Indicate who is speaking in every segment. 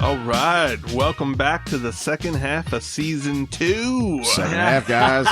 Speaker 1: All right, welcome back to the second half of season 2.
Speaker 2: Second half, guys.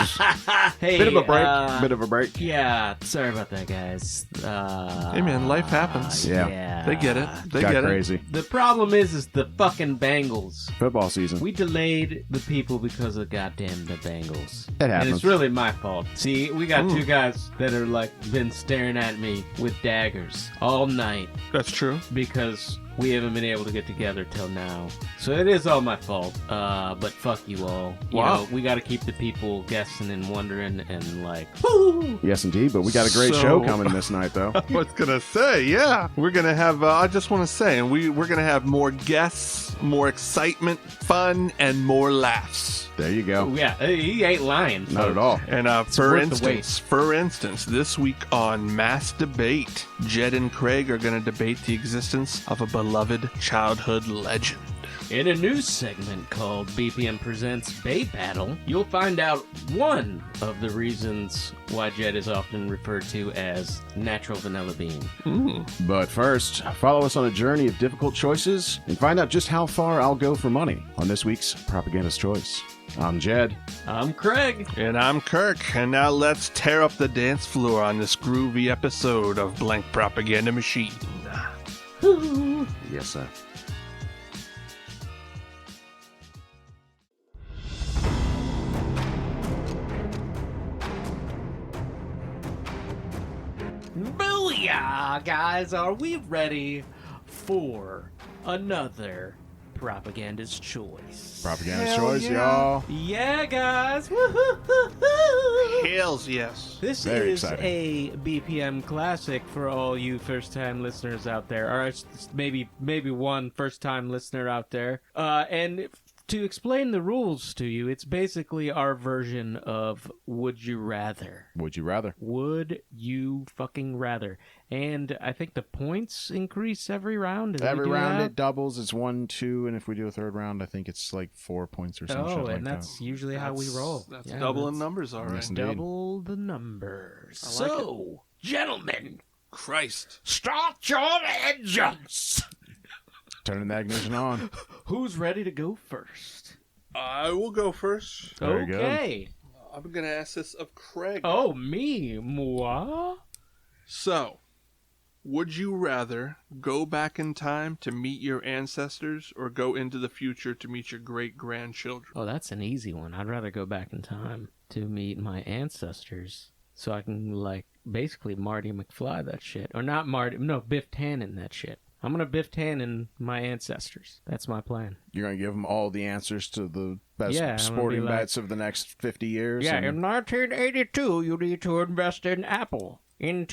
Speaker 3: Hey,
Speaker 2: Bit of a break.
Speaker 3: Yeah, sorry about that, guys.
Speaker 1: Hey, man, life happens.
Speaker 2: Yeah.
Speaker 1: They get it. They
Speaker 2: Got
Speaker 1: get
Speaker 2: crazy.
Speaker 3: The problem is the fucking Bengals.
Speaker 2: Football season.
Speaker 3: We delayed the people because of goddamn the Bengals.
Speaker 2: It happens.
Speaker 3: And it's really my fault. See, we got two guys that are like been staring at me with daggers all night
Speaker 1: it. That's true.
Speaker 3: because we haven't been able to get together till now. So it is all my fault. But fuck you all. You know, we got to keep the people guessing and wondering and like, woo!
Speaker 2: Yes, indeed. But we got a great show coming this night, though.
Speaker 1: I was going to say, yeah. We're going to have, I just want to say, and we're going to have more guests, more excitement, fun, and more laughs.
Speaker 2: There you go.
Speaker 3: Yeah, he ain't lying.
Speaker 2: Not at all.
Speaker 1: And for instance, this week on Mass Debate, Jed and Kraig are going to debate the existence of a beloved childhood legend.
Speaker 3: In a news segment called BPM Presents Bae Battle, you'll find out one of the reasons why Jed is often referred to as Natural Vanilla Bean.
Speaker 2: But first, follow us on a journey of difficult choices and find out just how far I'll go for money on this week's Propagandist Choice. I'm Jed.
Speaker 3: I'm Kraig.
Speaker 1: And I'm Kirk. And now let's tear up the dance floor on this groovy episode of Blank Propaganda Machine.
Speaker 2: Yes, sir.
Speaker 3: Booyah, guys! Are we ready for another Propagandist Choice?
Speaker 2: Propagandist Choice, y'all.
Speaker 3: Yeah, guys! Woo-hoo-hoo-hoo.
Speaker 1: Hells yes.
Speaker 3: This
Speaker 2: Very
Speaker 3: is
Speaker 2: exciting.
Speaker 3: a BPM classic for all you first-time listeners out there, or maybe one first-time listener out there. And to explain the rules to you, it's basically our version of Would You Rather.
Speaker 2: Would you rather?
Speaker 3: Would you fucking rather? And I think the points increase every round. Did we
Speaker 2: Every
Speaker 3: do
Speaker 2: round
Speaker 3: that?
Speaker 2: it doubles. It's 1, 2, and if we do a third round, I think it's like 4 points or something.
Speaker 3: Oh, and that's usually how we roll.
Speaker 1: That's
Speaker 3: Yeah,
Speaker 1: doubling
Speaker 3: that's
Speaker 1: numbers, all right.
Speaker 2: Yes, indeed.
Speaker 3: double the numbers.
Speaker 1: I like
Speaker 3: So, gentlemen,
Speaker 1: Christ.
Speaker 3: start your engines.
Speaker 2: Turning the ignition on.
Speaker 3: Who's ready to go first?
Speaker 1: I will go first.
Speaker 2: Very good.
Speaker 3: Okay.
Speaker 1: I'm going to ask this of Kraig.
Speaker 3: Oh, me? Moi?
Speaker 1: So, would you rather go back in time to meet your ancestors or go into the future to meet your great-grandchildren?
Speaker 3: Oh, that's an easy one. I'd rather go back in time to meet my ancestors so I can, like, basically Marty McFly that shit. Or not Marty, no, Biff Tannen that shit. I'm going to Biff Tannen my ancestors. That's my plan.
Speaker 2: You're going to give them all the answers to the best
Speaker 3: Yeah, I'm
Speaker 2: sporting
Speaker 3: gonna be like-
Speaker 2: bets of the next 50 years.
Speaker 3: Yeah,
Speaker 2: and-
Speaker 3: in 1982, you need to invest in Apple. In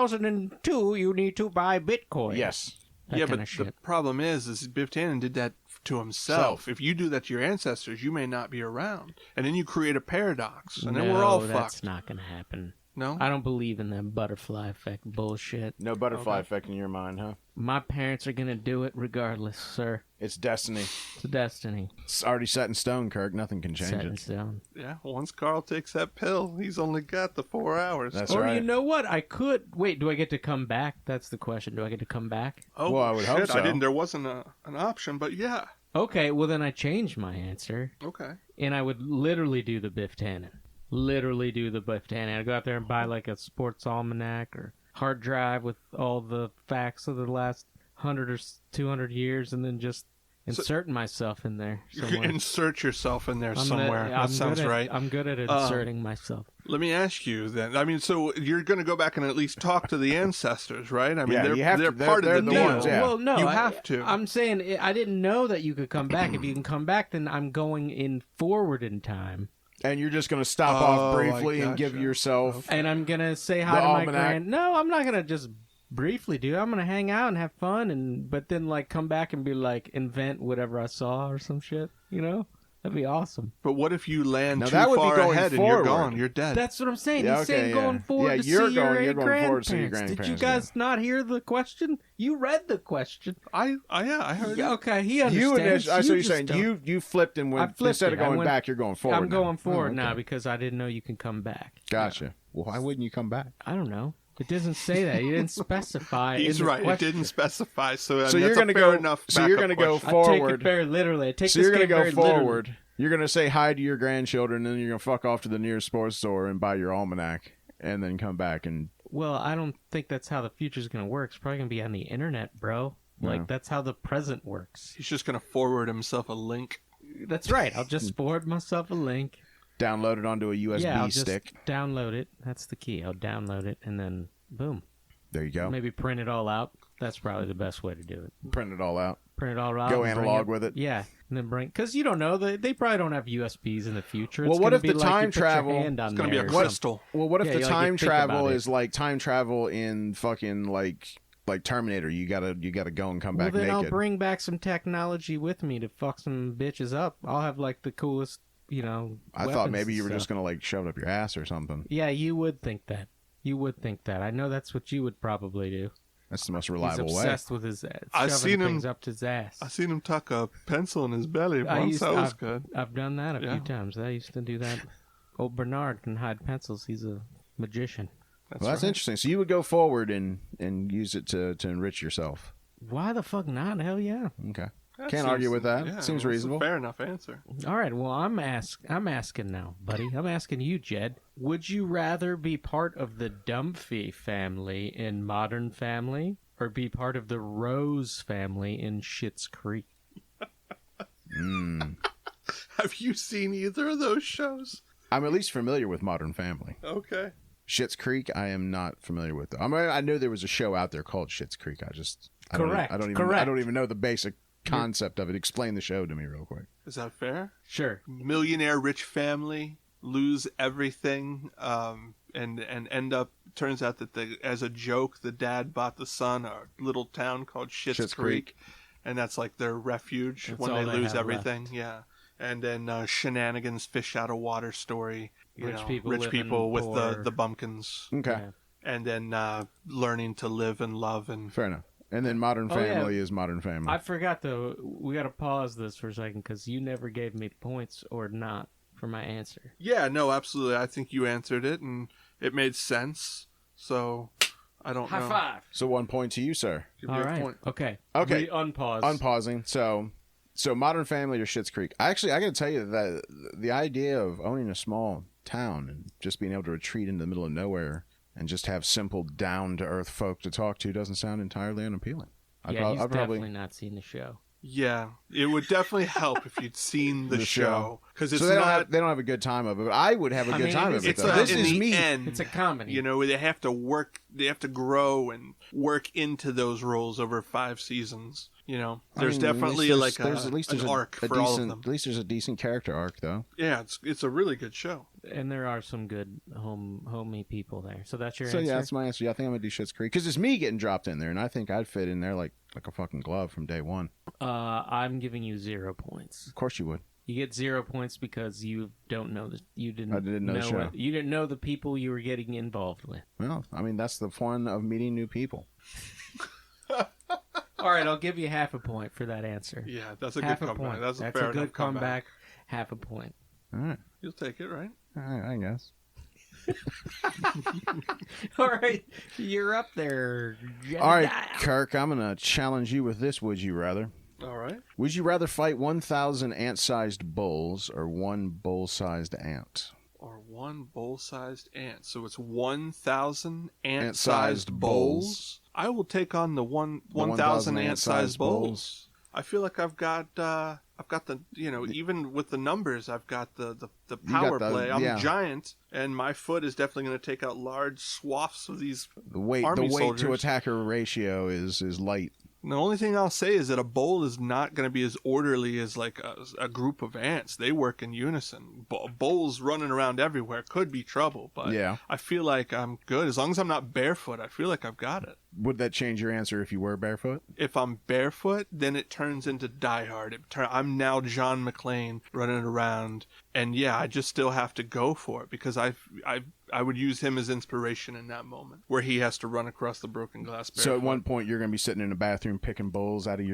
Speaker 3: 2002, you need to buy Bitcoin.
Speaker 2: Yes.
Speaker 3: That
Speaker 1: yeah,
Speaker 3: kind
Speaker 1: but
Speaker 3: of shit.
Speaker 1: the problem is Biff Tannen did that to himself. If you do that to your ancestors, you may not be around. And then you create a paradox. And then we're all
Speaker 3: that's
Speaker 1: fucked.
Speaker 3: not going to happen.
Speaker 1: No?
Speaker 3: I don't believe in that butterfly effect bullshit.
Speaker 2: No butterfly effect in your mind, huh?
Speaker 3: My parents are going to do it regardless, sir.
Speaker 2: It's destiny.
Speaker 3: It's destiny.
Speaker 2: It's already set in stone, Kirk. Nothing can change
Speaker 3: Set in
Speaker 2: it.
Speaker 3: stone.
Speaker 1: Yeah, once Carl takes that pill, he's only got the 4 hours.
Speaker 2: That's
Speaker 3: Or
Speaker 2: right.
Speaker 3: you know what? I could... Wait, do I get to come back? That's the question. Do I get to come back?
Speaker 1: Oh,
Speaker 2: Well, I would
Speaker 1: shit,
Speaker 2: hope so.
Speaker 1: I didn't. There wasn't an option, but yeah.
Speaker 3: Okay, well then I change my answer.
Speaker 1: Okay.
Speaker 3: And I would literally do the Biff Tannen. Literally do the Biff Tannen. I'd go out there and buy like a sports almanac or hard drive with all the facts of the last 100 or 200 years and then just insert myself in there
Speaker 1: You can
Speaker 3: somewhere.
Speaker 1: insert yourself in there somewhere. That sounds right.
Speaker 3: I'm good at inserting myself.
Speaker 1: Let me ask you then. I mean, so you're going to go back and at least talk to the ancestors, right? I mean,
Speaker 2: Yeah, you have
Speaker 1: they're
Speaker 2: to. They're-
Speaker 1: part
Speaker 2: they're
Speaker 1: of the
Speaker 2: the
Speaker 1: deal.
Speaker 2: ones, yeah.
Speaker 3: Well, no,
Speaker 1: You have to.
Speaker 3: I'm saying I didn't know that you could come back. If you can come back, then I'm going in forward in time.
Speaker 2: And you're just going to stop
Speaker 1: Oh,
Speaker 2: off
Speaker 1: I
Speaker 2: briefly and give
Speaker 1: gotcha.
Speaker 2: yourself...
Speaker 3: And I'm going to say hi
Speaker 2: The
Speaker 3: to my
Speaker 2: almanac.
Speaker 3: No, I'm not going to just briefly do it. I'm going to hang out and have fun, but then like come back and be like, invent whatever I saw or some shit, you know? That'd be awesome.
Speaker 1: But what if you land
Speaker 2: Now,
Speaker 1: too
Speaker 2: that would be
Speaker 1: far
Speaker 2: going
Speaker 1: ahead and you're
Speaker 2: forward.
Speaker 1: gone? You're dead.
Speaker 3: That's what I'm saying.
Speaker 2: Yeah,
Speaker 3: He's saying
Speaker 2: okay,
Speaker 3: going
Speaker 2: yeah.
Speaker 3: forward
Speaker 2: Yeah,
Speaker 3: to
Speaker 2: you're
Speaker 3: see your
Speaker 2: going forward to see your
Speaker 3: grandparents. Did you
Speaker 2: grandparents,
Speaker 3: guys not hear the question? You read the question.
Speaker 1: I heard
Speaker 3: Yeah,
Speaker 1: it.
Speaker 3: okay, he
Speaker 2: You
Speaker 3: understands.
Speaker 2: I saw you
Speaker 3: just
Speaker 2: saying
Speaker 3: don't.
Speaker 2: you flipped and
Speaker 3: I
Speaker 2: went
Speaker 3: flipped
Speaker 2: instead of
Speaker 3: it. I
Speaker 2: going
Speaker 3: went-
Speaker 2: back, you're going forward.
Speaker 3: I'm going
Speaker 2: now.
Speaker 3: forward
Speaker 2: Oh, okay.
Speaker 3: now because I didn't know you can come back.
Speaker 2: Gotcha. Well, why wouldn't you come back?
Speaker 3: I don't know. It doesn't say that. You didn't specify.
Speaker 1: He's
Speaker 3: in the
Speaker 1: right.
Speaker 3: question.
Speaker 1: It didn't specify. So
Speaker 2: you're
Speaker 1: going to
Speaker 2: go.
Speaker 1: enough
Speaker 2: So you're going to go
Speaker 1: question.
Speaker 3: I take it
Speaker 2: forward.
Speaker 3: very literally. I take
Speaker 2: So
Speaker 3: this
Speaker 2: you're going to
Speaker 3: game
Speaker 2: go
Speaker 3: very literally.
Speaker 2: forward. You're going to say hi to your grandchildren, and then you're going to fuck off to the nearest sports store and buy your almanac, and then come back and.
Speaker 3: Well, I don't think that's how the future's going to work. It's probably going to be on the internet, bro. Like, that's how the present works.
Speaker 1: He's just going to forward himself a link.
Speaker 3: That's right. I'll just forward myself a link.
Speaker 2: Download it onto a USB
Speaker 3: I'll
Speaker 2: stick.
Speaker 3: just download it. That's the key. I'll download it, and then, boom.
Speaker 2: There you go.
Speaker 3: Maybe print it all out. That's probably the best way to do it.
Speaker 2: Print it all out.
Speaker 3: Print it all out.
Speaker 2: Go
Speaker 3: and bring
Speaker 2: analog with it.
Speaker 3: Yeah, and then because you don't know, they probably don't have USBs in the future.
Speaker 2: Well,
Speaker 3: It's
Speaker 2: what
Speaker 3: gonna
Speaker 2: if
Speaker 3: be
Speaker 2: the
Speaker 3: like
Speaker 2: time
Speaker 3: you put your
Speaker 2: travel-
Speaker 3: hand on
Speaker 1: It's going to be
Speaker 3: there
Speaker 1: a
Speaker 3: or something.
Speaker 1: crystal.
Speaker 2: Well, what if
Speaker 3: Yeah,
Speaker 2: the
Speaker 3: like,
Speaker 2: time
Speaker 3: you think
Speaker 2: travel
Speaker 3: about it.
Speaker 2: is like time travel in fucking like Terminator? You gotta go and come
Speaker 3: Well,
Speaker 2: back
Speaker 3: then
Speaker 2: naked.
Speaker 3: I'll bring back some technology with me to fuck some bitches up. I'll have like the coolest,
Speaker 2: I thought
Speaker 3: weapons
Speaker 2: maybe you
Speaker 3: and
Speaker 2: were just
Speaker 3: stuff.
Speaker 2: gonna like shove it up your ass or something.
Speaker 3: Yeah, you would think that. You would think that. I know that's what you would probably do.
Speaker 2: That's the most
Speaker 3: He's
Speaker 2: reliable way.
Speaker 3: obsessed with his
Speaker 1: I've
Speaker 3: shoving
Speaker 1: seen him-
Speaker 3: things up his ass.
Speaker 1: I seen him tuck a pencil in his belly once. That was good.
Speaker 3: I've done that a
Speaker 1: Yeah.
Speaker 3: few times. I used to do that. Old Bernard can hide pencils. He's a magician.
Speaker 2: Well, that's interesting. So you would go forward and use it to enrich yourself.
Speaker 3: Why the fuck not? Hell yeah.
Speaker 2: Okay.
Speaker 1: That
Speaker 2: Can't
Speaker 1: seems-
Speaker 2: argue with that.
Speaker 1: yeah,
Speaker 2: Seems
Speaker 1: that's a
Speaker 2: reasonable.
Speaker 1: fair enough answer.
Speaker 3: All right. Well, I'm asking now, buddy. I'm asking you, Jed. Would you rather be part of the Dumphy family in Modern Family, or be part of the Rose family in Schitt's Creek?
Speaker 1: Have you seen either of those shows?
Speaker 2: I'm at least familiar with Modern Family.
Speaker 1: Okay.
Speaker 2: Schitt's Creek, I am not familiar with. I mean, I know there was a show out there called Schitt's Creek. I don't even know the basic concept of it. Explain the show to me real quick.
Speaker 1: Is that fair?
Speaker 3: Sure.
Speaker 1: Millionaire rich family lose everything and end up, turns out that as a joke the dad bought the son a little town called Schitt's Creek, and that's like their refuge.
Speaker 3: That's
Speaker 1: when
Speaker 3: all
Speaker 1: they
Speaker 3: they
Speaker 1: lose
Speaker 3: have
Speaker 1: everything. Yeah. And then shenanigans, fish out of water story.
Speaker 3: Rich people
Speaker 1: rich
Speaker 3: living
Speaker 1: people with
Speaker 3: poor.
Speaker 1: the bumpkins.
Speaker 2: Okay.
Speaker 3: Yeah.
Speaker 1: And then learning to live and love and
Speaker 2: Fair enough. And then Modern
Speaker 3: Oh, yeah.
Speaker 2: Family is Modern Family.
Speaker 3: I forgot though. We got to pause this for a second because you never gave me points or not for my answer.
Speaker 1: yeah, no, absolutely. I think you answered it and it made sense. So I don't know.
Speaker 3: High five.
Speaker 2: So 1 point to you, sir.
Speaker 1: Give me
Speaker 3: All
Speaker 1: a
Speaker 3: right.
Speaker 1: point.
Speaker 3: Okay.
Speaker 2: Okay.
Speaker 3: We unpause.
Speaker 2: Unpausing. So Modern Family or Schitt's Creek. I got to tell you that the idea of owning a small town and just being able to retreat into the middle of nowhere and just have simple, down-to-earth folk to talk to doesn't sound entirely unappealing.
Speaker 3: He's
Speaker 2: I'd
Speaker 3: definitely not seen the show.
Speaker 1: Yeah, it would definitely help if you'd seen the show because it's
Speaker 2: So they
Speaker 1: not.
Speaker 2: don't have a good time of it, but I would have a
Speaker 3: I
Speaker 2: good
Speaker 3: mean,
Speaker 2: time of it.
Speaker 1: It's
Speaker 2: Though. This
Speaker 1: in
Speaker 2: is
Speaker 1: the
Speaker 2: me.
Speaker 1: end.
Speaker 3: It's a comedy.
Speaker 1: You know, they have to work. They have to grow and work into those roles over 5 seasons. You know, there's definitely like an arc for all of them.
Speaker 2: At least there's a decent character arc, though.
Speaker 1: Yeah, it's a really good show.
Speaker 3: And there are some good homey people there. So that's your
Speaker 2: So
Speaker 3: answer?
Speaker 2: yeah, that's my answer. Yeah, I think I'm gonna do Schitt's Creek because it's me getting dropped in there, and I think I'd fit in there like a fucking glove from day one.
Speaker 3: I'm giving you 0 points.
Speaker 2: Of course you would.
Speaker 3: You get 0 points because you don't know you didn't.
Speaker 2: I didn't know the show.
Speaker 3: You didn't know the people you were getting involved with.
Speaker 2: Well, I mean that's the fun of meeting new people.
Speaker 3: All right, I'll give you half a point for that answer.
Speaker 1: Yeah, that's a
Speaker 3: Half
Speaker 1: good
Speaker 3: a
Speaker 1: comeback.
Speaker 3: point.
Speaker 1: That's a
Speaker 3: That's
Speaker 1: fair
Speaker 3: a good
Speaker 1: enough comeback.
Speaker 3: Half a point.
Speaker 2: All right,
Speaker 1: You'll take it, right?
Speaker 2: I guess.
Speaker 3: All right, you're up there.
Speaker 2: All right,
Speaker 3: Jedediah.
Speaker 2: Kirk, I'm gonna challenge you with this. Would you rather?
Speaker 1: All right.
Speaker 2: Would you rather fight 1,000 ant-sized bulls or 1 bull-sized ant?
Speaker 1: Or 1 bull-sized ant. So it's 1,000 ant-sized
Speaker 2: Ant-sized
Speaker 1: bulls. I will take on the 1,000 ant-sized bulls. I feel like I've got the, even with the numbers, I've got the power play. I'm giant, and my foot is definitely going to take out large swaths of these
Speaker 2: The weight
Speaker 1: army
Speaker 2: to
Speaker 1: soldiers.
Speaker 2: attacker ratio is light.
Speaker 1: And the only thing I'll say is that a bull is not going to be as orderly as like a group of ants. They work in unison. Bulls running around everywhere could be trouble, but
Speaker 2: Yeah.
Speaker 1: I feel like I'm good. As long as I'm not barefoot, I feel like I've got it.
Speaker 2: Would that change your answer if you were barefoot?
Speaker 1: If I'm barefoot, then it turns into Die Hard. I'm now John McClane running around, and yeah, I just still have to go for it because I would use him as inspiration in that moment where he has to run across the broken glass barefoot.
Speaker 2: So at one point you're going to be sitting in a bathroom picking bowls out of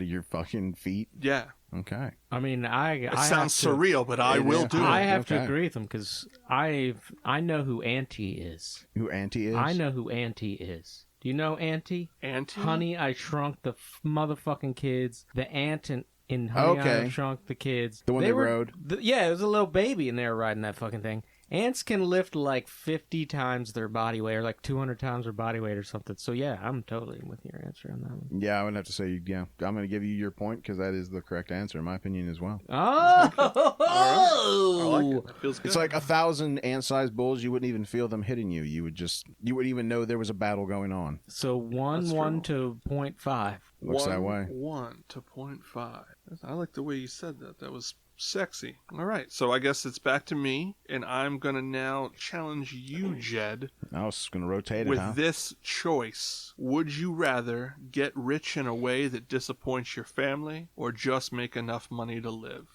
Speaker 2: your fucking feet.
Speaker 1: Yeah,
Speaker 2: Okay.
Speaker 3: I mean,
Speaker 1: It sounds surreal, but I will do it.
Speaker 3: I have to agree with him because I know who Auntie is.
Speaker 2: Who Auntie is?
Speaker 3: I know who Auntie is. Do you know Auntie?
Speaker 1: Auntie?
Speaker 3: Honey, I Shrunk the motherfucking Kids. The aunt in Honey, I Shrunk the Kids.
Speaker 2: The one they rode?
Speaker 3: Yeah, it was a little baby and they were riding that fucking thing. Ants can lift like 50 times their body weight or like 200 times their body weight or something. So yeah, I'm totally with your answer on that one.
Speaker 2: Yeah, I would have to say, yeah, I'm going to give you your point because that is the correct answer in my opinion as well.
Speaker 3: Oh!
Speaker 1: I like it. That feels good.
Speaker 2: It's like 1,000 ant-sized bulls. You wouldn't even feel them hitting you. You wouldn't even know there was a battle going on.
Speaker 3: So 1 to 0.5.
Speaker 2: Looks that way.
Speaker 1: 1 to 0.5. I like the way you said that. That was sexy. All right, so I guess it's back to me, and I'm going to now challenge you, Jed.
Speaker 2: I was going to rotate it,
Speaker 1: with this choice. Would you rather get rich in a way that disappoints your family or just make enough money to live?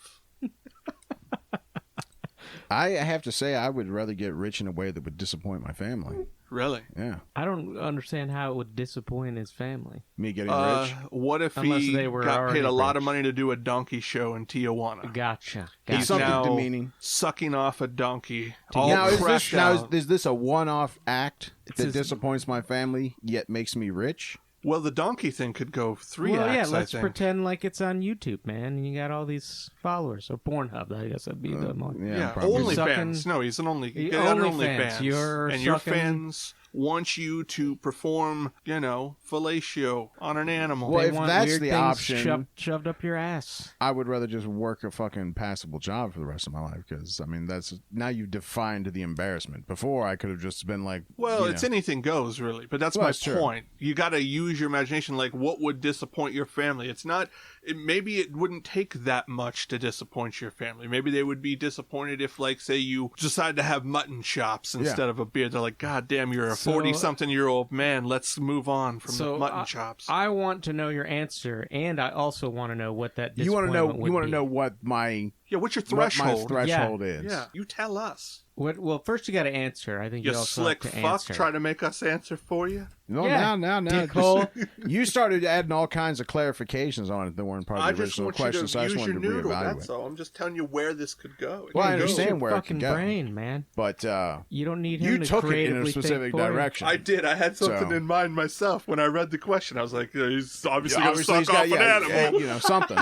Speaker 2: I have to say I would rather get rich in a way that would disappoint my family.
Speaker 1: Really?
Speaker 2: Yeah.
Speaker 3: I don't understand how it would disappoint his family.
Speaker 2: Me getting rich?
Speaker 1: What if
Speaker 3: Unless
Speaker 1: he
Speaker 3: they were
Speaker 1: got paid a lot
Speaker 3: rich.
Speaker 1: of money to do a donkey show in Tijuana?
Speaker 3: Gotcha.
Speaker 1: He's
Speaker 2: Something
Speaker 1: now
Speaker 2: demeaning.
Speaker 1: sucking off a donkey.
Speaker 2: Now,
Speaker 1: Out.
Speaker 2: is this a one-off act that
Speaker 3: just-
Speaker 2: disappoints my family yet makes me rich?
Speaker 1: Well, the donkey thing could go 3
Speaker 3: Well,
Speaker 1: acts,
Speaker 3: yeah, let's
Speaker 1: I think.
Speaker 3: pretend like it's on YouTube, man. And you got all these followers. Or Pornhub, I guess that'd be the one.
Speaker 1: Yeah,
Speaker 2: probably.
Speaker 3: You're sucking-
Speaker 1: OnlyFans. No, he's an only.
Speaker 3: The
Speaker 1: Got
Speaker 3: OnlyFans. You're
Speaker 1: and your
Speaker 3: sucking-
Speaker 1: fans want you to perform, fellatio on an animal.
Speaker 2: Well,
Speaker 3: They
Speaker 2: if
Speaker 3: want
Speaker 2: that's
Speaker 3: weird
Speaker 2: the
Speaker 3: things
Speaker 2: option-
Speaker 3: shoved up your ass.
Speaker 2: I would rather just work a fucking passable job for the rest of my life because, I mean, now you've defined the embarrassment. Before, I could have just been like...
Speaker 1: Well, it's anything goes, really. But that's my
Speaker 2: that's true.
Speaker 1: point. You got to use your imagination. Like, what would disappoint your family? It's not... maybe it wouldn't take that much to disappoint your family. Maybe they would be disappointed if, like, say you decide to have mutton chops instead of a beer. They're like, God damn, you're a 40-something-year-old man. Let's move on from the mutton chops.
Speaker 3: I want to know your answer, and I also want to know what that
Speaker 2: You want
Speaker 3: disappointment
Speaker 2: to
Speaker 3: would be.
Speaker 2: know what my...
Speaker 1: Yeah, what's your
Speaker 2: What
Speaker 1: threshold?
Speaker 2: my threshold is.
Speaker 1: Yeah, you tell us.
Speaker 3: Well, first you got to answer. I think
Speaker 1: You
Speaker 3: you also
Speaker 1: slick
Speaker 3: have to
Speaker 1: fuck,
Speaker 3: answer.
Speaker 1: try to make us answer for you.
Speaker 2: No,
Speaker 3: Yeah,
Speaker 2: now.
Speaker 3: dickhole.
Speaker 2: You started adding all kinds of clarifications on it that weren't part
Speaker 1: I
Speaker 2: of the
Speaker 1: just
Speaker 2: original
Speaker 1: want you
Speaker 2: question,
Speaker 1: to
Speaker 2: so I
Speaker 1: use
Speaker 2: just
Speaker 1: your
Speaker 2: wanted to
Speaker 1: noodle,
Speaker 2: reevaluate.
Speaker 1: that's all. I'm just telling you where this could go. It
Speaker 2: Well, I
Speaker 1: could go.
Speaker 2: understand
Speaker 3: Your
Speaker 2: where it
Speaker 3: fucking
Speaker 2: can go.
Speaker 3: brain, man.
Speaker 2: But
Speaker 3: You don't need him
Speaker 2: you
Speaker 3: to
Speaker 2: took it in
Speaker 3: creatively
Speaker 2: a specific
Speaker 3: think for you.
Speaker 2: direction.
Speaker 1: I did. I had something
Speaker 2: So-
Speaker 1: in mind myself when I read the question. I was like, he's obviously going to
Speaker 2: Obviously,
Speaker 1: suck
Speaker 2: he's
Speaker 1: off
Speaker 2: got,
Speaker 1: an animal.
Speaker 2: something.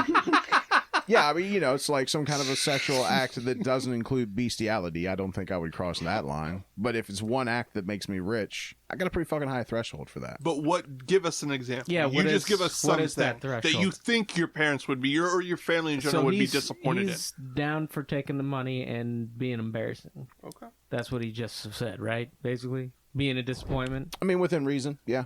Speaker 2: Yeah, I mean, it's like some kind of a sexual act that doesn't include bestiality. I don't think I would cross that line. But if it's one act that makes me rich, I got a pretty fucking high threshold for that.
Speaker 1: But give us an example.
Speaker 3: Yeah,
Speaker 1: you
Speaker 3: what
Speaker 1: just
Speaker 3: is-
Speaker 1: give us
Speaker 3: what
Speaker 1: something
Speaker 3: is that threshold?
Speaker 1: you think your parents would be, or your family in general would be disappointed
Speaker 3: he's down for taking the money and being embarrassing.
Speaker 1: in. Okay.
Speaker 3: That's what he just said, right? Basically, being a disappointment.
Speaker 2: I mean, within reason, yeah.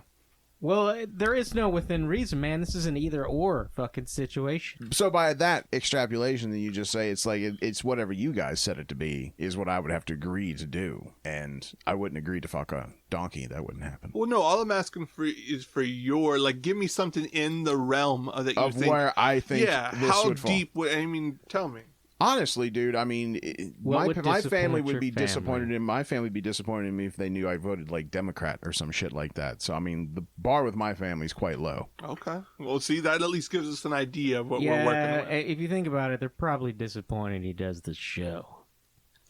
Speaker 3: Well, there is no within reason, man. This is an either-or fucking situation.
Speaker 2: So by that extrapolation that you just say, it's like it's whatever you guys set it to be is what I would have to agree to do, and I wouldn't agree to fuck a donkey. That wouldn't happen.
Speaker 1: Well, no, all I'm asking for is for your, give me something in the realm that you
Speaker 2: Of
Speaker 1: think.
Speaker 2: where I think
Speaker 1: Yeah,
Speaker 2: this
Speaker 1: how
Speaker 2: would fall.
Speaker 1: deep tell me.
Speaker 2: Honestly, dude, I mean,
Speaker 3: What would
Speaker 2: my family
Speaker 3: disappoint
Speaker 2: would
Speaker 3: your
Speaker 2: be
Speaker 3: family?
Speaker 2: disappointed in my family would be disappointed in me if they knew I voted like Democrat or some shit like that. So I mean, the bar with my family is quite low.
Speaker 1: Okay. Well, see, that at least gives us an idea of what we're working
Speaker 3: Yeah,
Speaker 1: with.
Speaker 3: if you think about it, they're probably disappointed he does the show.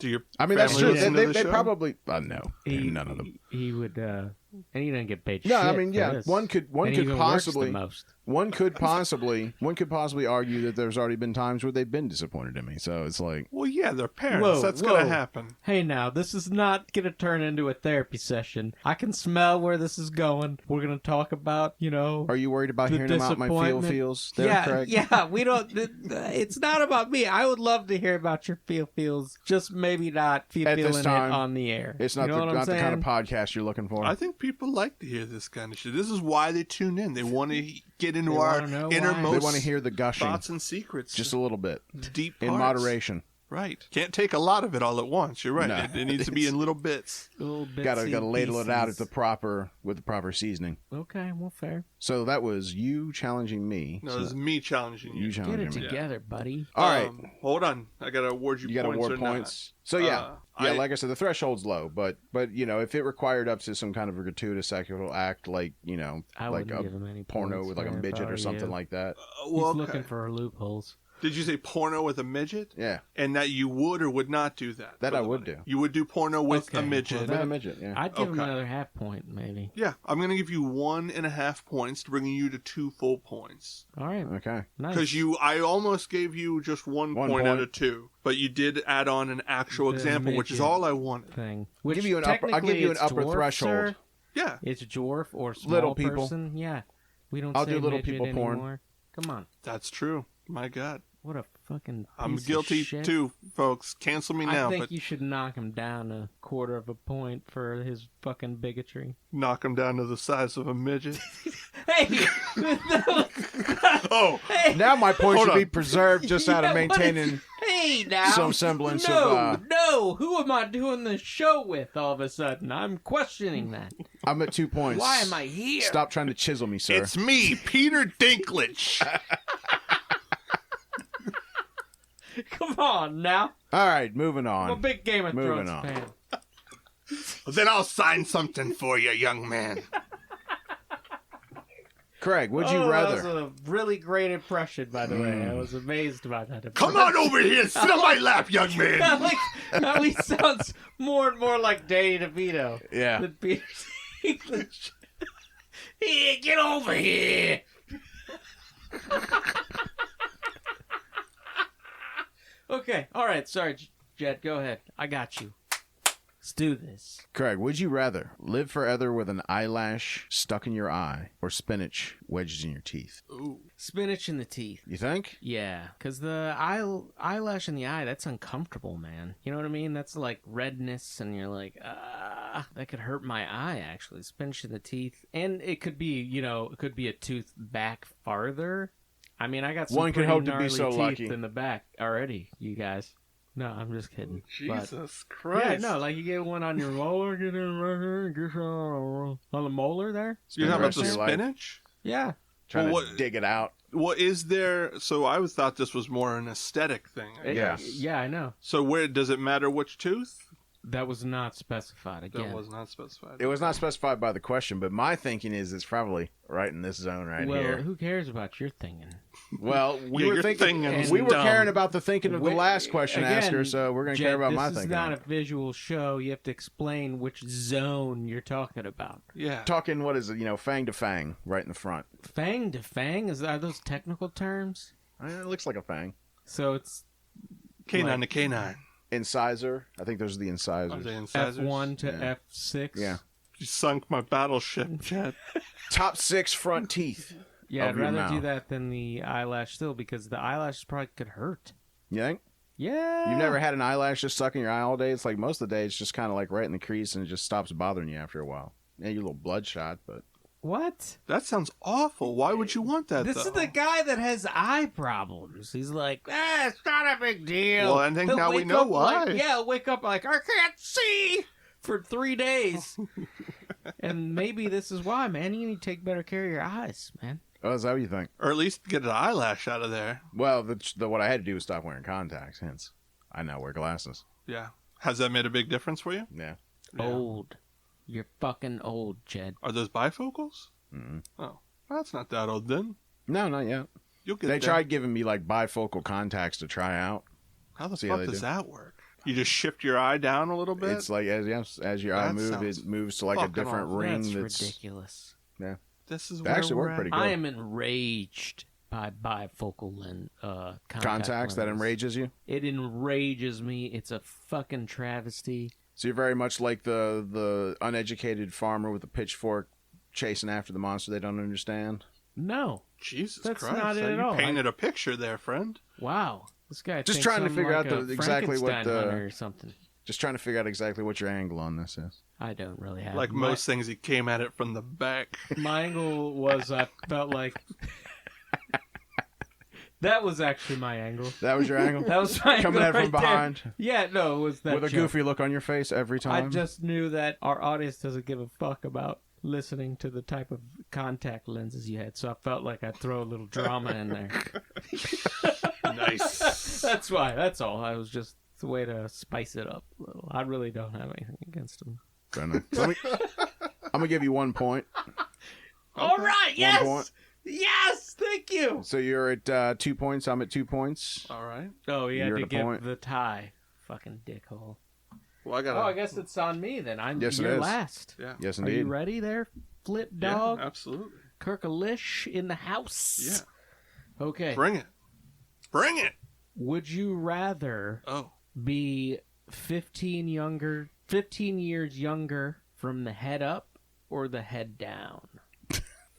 Speaker 1: Do your
Speaker 2: I mean, that's
Speaker 1: family
Speaker 2: true.
Speaker 1: listen to the
Speaker 2: They
Speaker 1: show?
Speaker 2: probably no, none of them.
Speaker 3: He would, and he doesn't get paid.
Speaker 2: No,
Speaker 3: shit
Speaker 2: I mean,
Speaker 3: for
Speaker 2: yeah,
Speaker 3: this.
Speaker 2: one could
Speaker 3: And he even works the
Speaker 2: possibly
Speaker 3: most.
Speaker 2: one could possibly argue that there's already been times where they've been disappointed in me. So it's like,
Speaker 1: Well, yeah, they're parents.
Speaker 3: Whoa,
Speaker 1: That's
Speaker 3: whoa.
Speaker 1: going to happen.
Speaker 3: Hey, now this is not gonna turn into a therapy session. I can smell where this is going. We're gonna talk about,
Speaker 2: are you worried about
Speaker 3: The
Speaker 2: hearing about my
Speaker 3: disappointment.
Speaker 2: feels there, Craig?
Speaker 3: Yeah, we don't. It's not about me. I would love to hear about your feels. Just maybe not
Speaker 2: At this
Speaker 3: feeling it
Speaker 2: time,
Speaker 3: on the air.
Speaker 2: It's not
Speaker 3: You know what I'm
Speaker 2: not the kind of
Speaker 3: saying?
Speaker 2: podcast you're looking for.
Speaker 1: I think people like to hear this kind of shit. This is why they tune in. They want to get into
Speaker 3: They
Speaker 1: our
Speaker 3: wanna know why.
Speaker 1: innermost
Speaker 2: they want to hear the gushing,
Speaker 1: thoughts and secrets.
Speaker 2: just a little bit,
Speaker 1: deep
Speaker 2: in
Speaker 1: parts.
Speaker 2: moderation.
Speaker 1: Right. Can't take a lot of it all at once. You're right.
Speaker 2: No.
Speaker 1: It needs to be in little bits.
Speaker 3: Little
Speaker 2: Gotta
Speaker 3: bitsy
Speaker 2: ladle it out at
Speaker 3: pieces.
Speaker 2: with the proper seasoning.
Speaker 3: Okay, well, fair.
Speaker 2: So that was you challenging me.
Speaker 1: No,
Speaker 2: So
Speaker 1: this is me challenging you.
Speaker 2: you
Speaker 3: Get
Speaker 2: challenging
Speaker 3: it
Speaker 2: me.
Speaker 3: together, buddy.
Speaker 2: All right,
Speaker 1: Hold on. I got to award you
Speaker 2: you got
Speaker 1: points
Speaker 2: award
Speaker 1: or not.
Speaker 2: points. So yeah,
Speaker 1: I-
Speaker 2: like I said, the threshold's low, but if it required up to some kind of a gratuitous sexual act, like
Speaker 3: I
Speaker 2: like
Speaker 3: wouldn't
Speaker 2: a
Speaker 3: give him any
Speaker 2: porno
Speaker 3: points
Speaker 2: with like a
Speaker 3: there if I
Speaker 2: midget
Speaker 3: were
Speaker 2: or something
Speaker 3: you.
Speaker 2: like that.
Speaker 1: Well,
Speaker 3: He's
Speaker 1: okay.
Speaker 3: looking for loopholes.
Speaker 1: Did you say porno with a midget?
Speaker 2: Yeah.
Speaker 1: And that you would or would not do that?
Speaker 2: That I would do.
Speaker 1: You would do porno with a midget.
Speaker 2: With a midget, yeah.
Speaker 3: I'd give him another half point, maybe.
Speaker 1: Yeah, I'm going to give you 1.5 points, bringing you to 2 full points.
Speaker 3: All right.
Speaker 2: Okay.
Speaker 3: Nice.
Speaker 1: Because I almost gave you just 1 point out of 2, but you did add on an actual example, which is all I wanted.
Speaker 3: Thing.
Speaker 2: I'll give you an upper
Speaker 3: dwarf,
Speaker 2: threshold.
Speaker 3: Sir.
Speaker 1: Yeah.
Speaker 3: It's dwarf or small
Speaker 2: little people.
Speaker 3: person. Yeah. We don't
Speaker 2: I'll
Speaker 3: say
Speaker 2: do little
Speaker 3: midget
Speaker 2: people
Speaker 3: anymore.
Speaker 2: porn.
Speaker 3: Come on.
Speaker 1: That's true. My God.
Speaker 3: What a fucking
Speaker 1: I'm
Speaker 3: piece
Speaker 1: guilty
Speaker 3: of shit.
Speaker 1: too, folks. Cancel me now.
Speaker 3: I think you should knock him down a 1/4 point for his fucking bigotry.
Speaker 1: Knock him down to the size of a midget.
Speaker 3: Hey!
Speaker 1: Oh!
Speaker 3: Hey.
Speaker 2: Now my point should be preserved just out of maintaining
Speaker 3: Hey, now!
Speaker 2: some semblance
Speaker 3: of... No! Who am I doing this show with all of a sudden? I'm questioning that.
Speaker 2: I'm at 2 points.
Speaker 3: Why am I here?
Speaker 2: Stop trying to chisel me, sir.
Speaker 1: It's me, Peter Dinklage.
Speaker 3: Come on, now.
Speaker 2: All right, moving on.
Speaker 3: I'm a big Game of
Speaker 2: Moving
Speaker 3: Thrones
Speaker 2: on.
Speaker 3: fan.
Speaker 1: Then I'll sign something for you, young man.
Speaker 2: Craig, would you rather?
Speaker 3: That was a really great impression, by the way. I was amazed about that impression.
Speaker 1: Come on over here, sit on my lap, young man.
Speaker 3: Now he sounds more and more like Danny DeVito.
Speaker 2: Yeah.
Speaker 3: Than Peter Dinklage. Here, get over here. Okay, all right. Sorry, Jed. Go ahead. I got you. Let's do this.
Speaker 2: Craig, would you rather live forever with an eyelash stuck in your eye or spinach wedged in your teeth?
Speaker 1: Ooh.
Speaker 3: Spinach in the teeth.
Speaker 2: You think?
Speaker 3: Yeah, because the eyelash in the eye, that's uncomfortable, man. You know what I mean? That's like redness, and you're like, that could hurt my eye, actually. Spinach in the teeth. And it could be, it could be a tooth back farther. I mean, I got some
Speaker 2: one could hope to be
Speaker 3: gnarly
Speaker 2: so
Speaker 3: teeth
Speaker 2: lucky
Speaker 3: in the back already, you guys. No, I'm just kidding.
Speaker 1: Jesus Christ.
Speaker 3: Yeah, no, like you get one on your molar, get in right here, get on the molar there.
Speaker 1: You're talking about the spinach?
Speaker 3: Yeah.
Speaker 2: Trying to dig it out.
Speaker 1: Well, is there... So I thought this was more an aesthetic thing.
Speaker 3: Yeah, I know.
Speaker 1: So where does it matter which tooth?
Speaker 3: That was not specified again.
Speaker 1: That was not specified.
Speaker 2: It was not specified by the question, but my thinking is it's probably right in this zone here.
Speaker 3: Well, who cares about your thinking?
Speaker 2: Well, we were caring about the thinking of the last question asker, so we're going to care about my thinking.
Speaker 3: This is not a visual show. You have to explain which zone you're talking about.
Speaker 1: Yeah.
Speaker 2: Talking, what is it, fang to fang, right in the front.
Speaker 3: Fang to fang? Are those technical terms?
Speaker 2: It looks like a fang.
Speaker 3: So it's...
Speaker 1: Canine to canine.
Speaker 2: Incisor. I think those are the incisors.
Speaker 1: Are they incisors?
Speaker 3: F1 to F6?
Speaker 2: Yeah.
Speaker 1: You sunk my battleship, Chad.
Speaker 2: Top 6 front teeth.
Speaker 3: Yeah, I'd rather do that than the eyelash still, because the eyelashes probably could hurt.
Speaker 2: You think?
Speaker 3: Yeah.
Speaker 2: You've never had an eyelash just stuck in your eye all day? It's like most of the day it's just kind of like right in the crease and it just stops bothering you after a while. Yeah, you're a little bloodshot, but...
Speaker 3: What?
Speaker 1: That sounds awful. Why would you want that,
Speaker 3: This is the guy that has eye problems. He's like, it's not a big deal.
Speaker 1: Well, I think now we know why.
Speaker 3: He'll wake up like, I can't see for 3 days. And maybe this is why, man. You need to take better care of your eyes, man.
Speaker 2: Oh, is that what you think?
Speaker 1: Or at least get an eyelash out of there.
Speaker 2: Well, what I had to do was stop wearing contacts, hence I now wear glasses.
Speaker 1: Yeah. Has that made a big difference for you?
Speaker 2: Yeah.
Speaker 3: Old. You're fucking old, Jed.
Speaker 1: Are those bifocals?
Speaker 2: Mm-hmm.
Speaker 1: Oh. Well, that's not that old then.
Speaker 2: No, not yet.
Speaker 1: You'll get
Speaker 2: They tried giving me like bifocal contacts to try out.
Speaker 1: How the fuck does that work? You just shift your eye down a little bit?
Speaker 2: It's like as your eye moves, it moves to like a different ring.
Speaker 3: That's ridiculous.
Speaker 2: Yeah.
Speaker 1: This is
Speaker 2: they actually work pretty good.
Speaker 3: I am enraged by bifocal
Speaker 2: contacts that enrages you?
Speaker 3: It enrages me. It's a fucking travesty.
Speaker 2: So you're very much like the uneducated farmer with the pitchfork chasing after the monster they don't understand?
Speaker 3: No.
Speaker 1: Jesus
Speaker 3: That's
Speaker 1: Christ.
Speaker 3: Not it at all.
Speaker 1: You painted a picture there, friend.
Speaker 3: Wow. This guy
Speaker 2: just trying to figure out exactly what
Speaker 3: or something.
Speaker 2: Just trying to figure out exactly what your angle on this is.
Speaker 3: I don't really have.
Speaker 1: Like most things, he came at it from the back.
Speaker 3: My angle was I felt like that was actually my angle.
Speaker 2: That was your angle.
Speaker 3: That was my
Speaker 2: coming
Speaker 3: angle
Speaker 2: at from behind.
Speaker 3: There. Yeah, no, it was that
Speaker 2: with a goofy look on your face every time.
Speaker 3: I just knew that our audience doesn't give a fuck about listening to the type of contact lenses you had, so I felt like I'd throw a little drama in there.
Speaker 1: Nice.
Speaker 3: That's why. That's all. I was just the way to spice it up a little. I really don't have anything against them.
Speaker 2: I'm gonna give you 1 point.
Speaker 3: All right. Yes. Yes, thank you.
Speaker 2: So you're at 2 points. I'm at 2 points.
Speaker 1: All right.
Speaker 3: Oh, you had
Speaker 2: You're
Speaker 3: to
Speaker 2: at a
Speaker 3: give
Speaker 2: point.
Speaker 3: the tie. Fucking dickhole.
Speaker 1: Well,
Speaker 3: I guess it's on me then.
Speaker 2: Yes, it
Speaker 3: you're
Speaker 2: is.
Speaker 3: last.
Speaker 1: Yeah.
Speaker 2: Yes,
Speaker 3: Are
Speaker 2: indeed.
Speaker 3: you ready there, Flip Dog?
Speaker 1: Yeah, absolutely.
Speaker 3: Kirkalish in the house.
Speaker 1: Yeah.
Speaker 3: Okay.
Speaker 1: Bring it. Bring it.
Speaker 3: Would you rather be 15 years younger from the head up or the head down?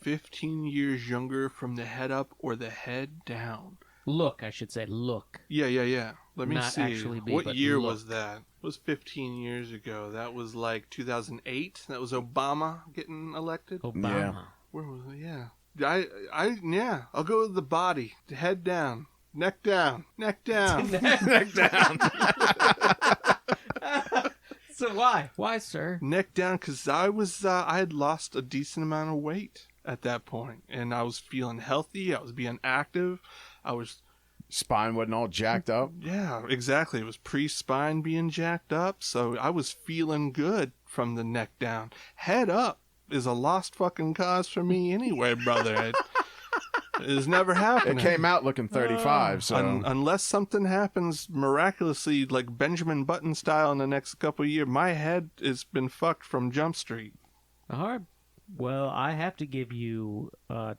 Speaker 1: 15 years younger from the head up or the head down?
Speaker 3: Look, I should say look.
Speaker 1: Yeah. Let me
Speaker 3: Not
Speaker 1: see.
Speaker 3: actually be,
Speaker 1: What
Speaker 3: but
Speaker 1: year
Speaker 3: look.
Speaker 1: was that? It was 15 years ago. That was like 2008. That was Obama getting elected.
Speaker 3: Obama.
Speaker 2: Yeah.
Speaker 1: Where was it? Yeah. I'll go with the body. Head down. Neck down. Neck down.
Speaker 2: Neck down.
Speaker 3: So why? Why, sir?
Speaker 1: Neck down, because I had lost a decent amount of weight at that point, and I was feeling healthy. I was being active.
Speaker 2: Spine wasn't all jacked up.
Speaker 1: Yeah, exactly. It was pre-spine being jacked up, so I was feeling good from the neck down. Head up is a lost fucking cause for me anyway, brother. It is never happening.
Speaker 2: It came out looking 35, so...
Speaker 1: Unless something happens miraculously, like Benjamin Button style in the next couple of years, my head has been fucked from Jump Street.
Speaker 3: All right. Well, I have to give you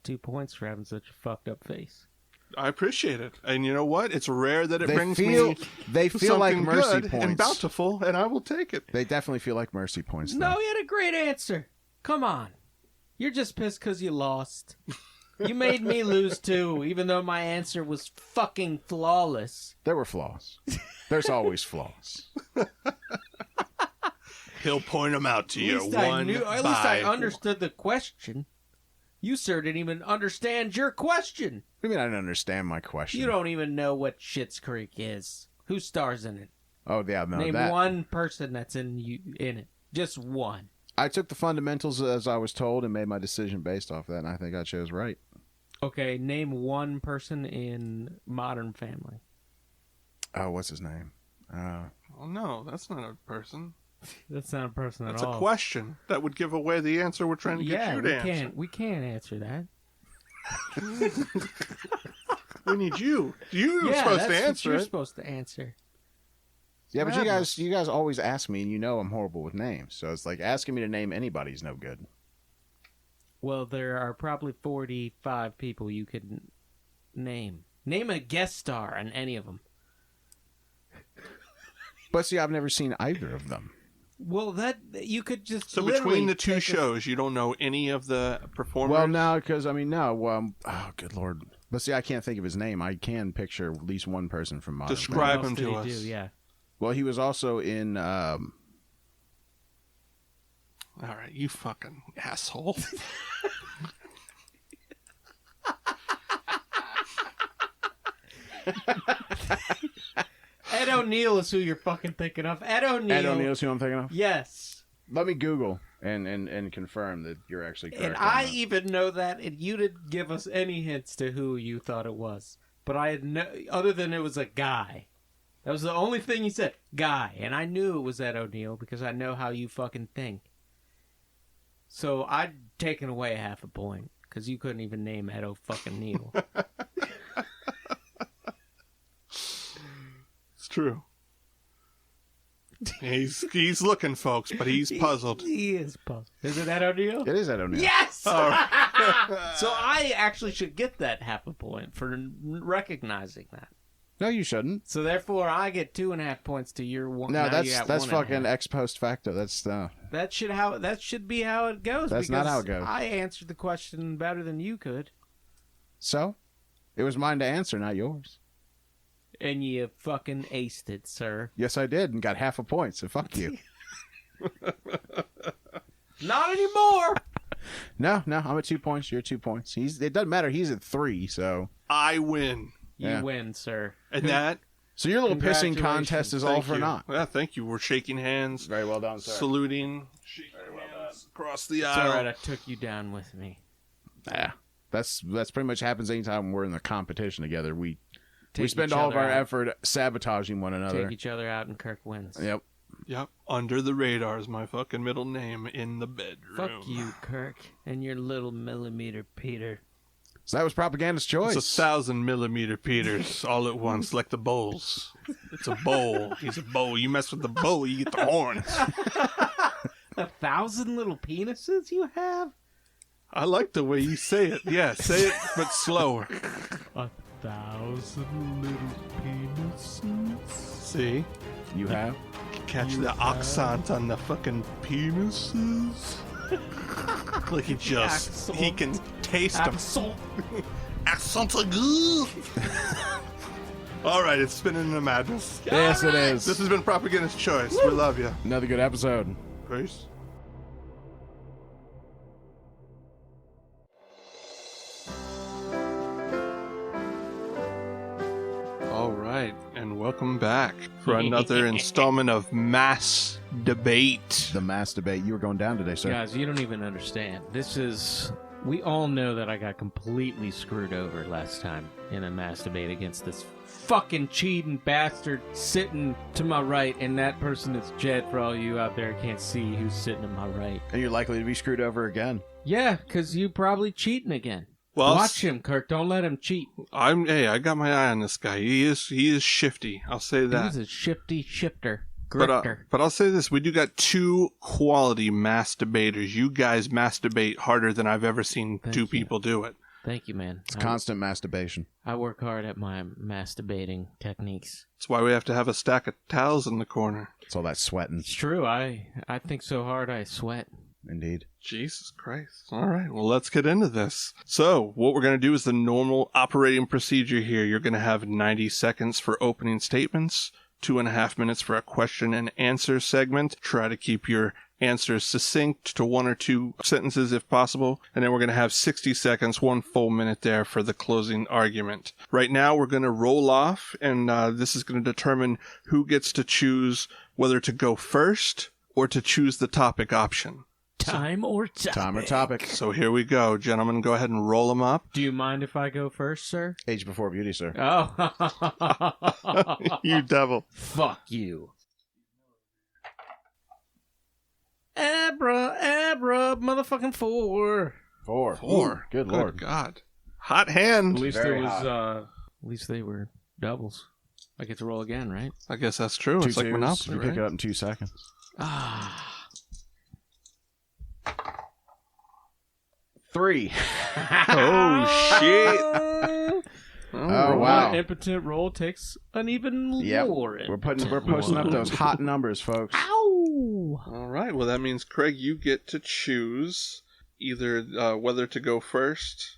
Speaker 3: 2 points for having such a fucked up face.
Speaker 1: I appreciate it. And you know what? It's rare that it brings
Speaker 2: me... They feel like
Speaker 1: something
Speaker 2: mercy
Speaker 1: good
Speaker 2: points.
Speaker 1: and bountiful, and I will take it.
Speaker 2: They definitely feel like mercy points, though.
Speaker 3: No, you had a great answer. Come on. You're just pissed because you lost. You made me lose, too, even though my answer was fucking flawless.
Speaker 2: There were flaws. There's always flaws.
Speaker 1: He'll point them out to you
Speaker 3: At least I understood the question. You, sir, didn't even understand your question.
Speaker 2: What do you mean I didn't understand my question?
Speaker 3: You don't even know what Schitt's Creek is. Who stars in it?
Speaker 2: Oh, yeah, no,
Speaker 3: Name one person that's in it. Just one.
Speaker 2: I took the fundamentals as I was told and made my decision based off that, and I think I chose right.
Speaker 3: Okay, name one person in Modern Family.
Speaker 2: Oh, what's his name?
Speaker 1: Oh, no, that's not a person.
Speaker 3: That's not a person
Speaker 1: That's
Speaker 3: at all.
Speaker 1: a question. That would give away the answer we're trying to get you to answer.
Speaker 3: We can't answer that.
Speaker 1: We need you. You're supposed to answer
Speaker 3: You're
Speaker 1: it.
Speaker 3: supposed to answer.
Speaker 2: Yeah, but you guys always ask me, and you know I'm horrible with names. So it's like asking me to name anybody's no good.
Speaker 3: Well, there are probably 45 people you could name. Name a guest star on any of them.
Speaker 2: But see, I've never seen either of them.
Speaker 3: Well, that you could just
Speaker 1: So between the two shows, you don't know any of the performers?
Speaker 2: Well, no, because, oh, good Lord. But see, I can't think of his name. I can picture at least one person from Modern
Speaker 1: Describe
Speaker 3: What
Speaker 1: him
Speaker 3: else
Speaker 1: to
Speaker 3: did
Speaker 1: us.
Speaker 3: he do? Yeah.
Speaker 2: Well, he was also in...
Speaker 1: All right, you fucking asshole.
Speaker 3: Ed O'Neill is who you're fucking thinking of. Ed O'Neill
Speaker 2: is who I'm thinking of?
Speaker 3: Yes.
Speaker 2: Let me Google and confirm that you're actually correct.
Speaker 3: And I even know that, and you didn't give us any hints to who you thought it was. But I had no, other than it was a guy. That was the only thing you said, guy. And I knew it was Ed O'Neill because I know how you fucking think. So I'd taken away half a point because you couldn't even name Ed O'Fucking-Neil.
Speaker 1: It's true. He's looking, folks, but he's puzzled.
Speaker 3: He is puzzled. Is it Ed O'Neill?
Speaker 2: It is Ed O'Neill.
Speaker 3: Yes!
Speaker 1: Oh.
Speaker 3: So I actually should get that half a point for recognizing that.
Speaker 2: No, you shouldn't.
Speaker 3: So therefore, I get 2.5 points to your one.
Speaker 2: No,
Speaker 3: now you got
Speaker 2: that's
Speaker 3: 1.5.
Speaker 2: fucking ex post facto. That's
Speaker 3: That should be how it goes.
Speaker 2: That's not how it goes.
Speaker 3: I answered the question better than you could,
Speaker 2: so. It was mine to answer, not yours.
Speaker 3: and you fucking aced it, sir.
Speaker 2: Yes, I did, and got half a point. So fuck you.
Speaker 3: Not anymore.
Speaker 2: No, I'm at 2 points. You're at 2 points. It doesn't matter. He's at 3. So
Speaker 1: I win.
Speaker 3: You win, sir.
Speaker 1: And that...
Speaker 2: So your little pissing contest is all
Speaker 1: Thank
Speaker 2: for
Speaker 1: you.
Speaker 2: naught.
Speaker 1: Yeah, thank you. We're shaking hands.
Speaker 2: Very well done, sir.
Speaker 1: Saluting. Shaking hands across the
Speaker 3: It's
Speaker 1: aisle.
Speaker 3: all right. I took you down with me.
Speaker 2: Yeah, that's pretty much happens anytime we're in the competition together. We
Speaker 3: Take
Speaker 2: spend
Speaker 3: each
Speaker 2: all of
Speaker 3: other
Speaker 2: our
Speaker 3: out.
Speaker 2: effort sabotaging one another.
Speaker 3: Take each other out, and Kirk wins.
Speaker 2: Yep.
Speaker 1: Yep. Under the radar is my fucking middle name in the bedroom.
Speaker 3: Fuck you, Kirk, and your little millimeter Peter.
Speaker 2: So that was Propaganda's choice.
Speaker 1: It's 1,000 millimeter Peters all at once, like the bowls. It's a bowl. He's a bowl. You mess with the bowl, you get the horns.
Speaker 3: 1,000 little penises you have?
Speaker 1: I like the way you say it. Yeah, say it, but slower.
Speaker 3: 1,000 little penises.
Speaker 1: See?
Speaker 2: You have?
Speaker 1: Catch the accent on the fucking penises. Like he can taste them. Accent good. All right, it's spinning in the madness.
Speaker 2: Yes, it is.
Speaker 1: This has been Propaganda's Choice. We love you.
Speaker 2: Another good episode.
Speaker 1: Peace. All right, and welcome back for another installment of Mass Debate.
Speaker 2: The mass debate. You were going down today, sir.
Speaker 3: Guys, you don't even understand. We all know that I got completely screwed over last time in a mass debate against this fucking cheating bastard sitting to my right, and that person is Jed, for all you out there can't see who's sitting to my right.
Speaker 2: And you're likely to be screwed over again.
Speaker 3: Yeah, because you probably cheating again.
Speaker 1: Well,
Speaker 3: watch him, Kirk. Don't let him cheat.
Speaker 1: I got my eye on this guy. He is shifty. I'll say that.
Speaker 3: He's a shifty shifter. Grifter.
Speaker 1: But I'll say this. We do got two quality mass debaters. You guys masturbate harder than I've ever seen two people do it.
Speaker 3: Thank you, man.
Speaker 2: It's constant masturbation.
Speaker 3: I work hard at my masturbating techniques.
Speaker 1: That's why we have to have a stack of towels in the corner.
Speaker 2: It's all that sweating.
Speaker 3: It's true. I think so hard I sweat.
Speaker 2: Indeed.
Speaker 1: Jesus Christ. All right, well, let's get into this. So, what we're going to do is the normal operating procedure here. You're going to have 90 seconds for opening statements, 2.5 minutes for a question and answer segment. Try to keep your answers succinct to 1 or 2 sentences if possible. And then we're going to have 60 seconds, 1 full minute there for the closing argument. Right now, we're going to roll off, and this is going to determine who gets to choose whether to go first or to choose the topic option.
Speaker 3: Time or topic?
Speaker 2: Time or topic.
Speaker 1: So here we go. Gentlemen, go ahead and roll them up.
Speaker 3: Do you mind if I go first, sir?
Speaker 2: Age before beauty, sir.
Speaker 3: Oh.
Speaker 1: You devil.
Speaker 3: Fuck you. Abra, motherfucking 4.
Speaker 2: 4.
Speaker 1: Ooh,
Speaker 2: Good Lord.
Speaker 1: God. Hot hand.
Speaker 3: At least
Speaker 2: Very
Speaker 3: it was,
Speaker 2: hot.
Speaker 3: at least they were doubles. I get to roll again, right?
Speaker 1: I guess that's true.
Speaker 2: 2
Speaker 1: It's like
Speaker 2: twos.
Speaker 1: Monopoly,
Speaker 2: You
Speaker 1: right?
Speaker 2: pick it up in 2 seconds.
Speaker 3: Ah.
Speaker 2: 3.
Speaker 1: Oh, shit.
Speaker 2: Oh, wow.
Speaker 3: One impotent roll takes an even more.
Speaker 2: We're posting up those hot numbers, folks.
Speaker 3: Ow!
Speaker 1: All right. Well, that means, Kraig, you get to choose either whether to go first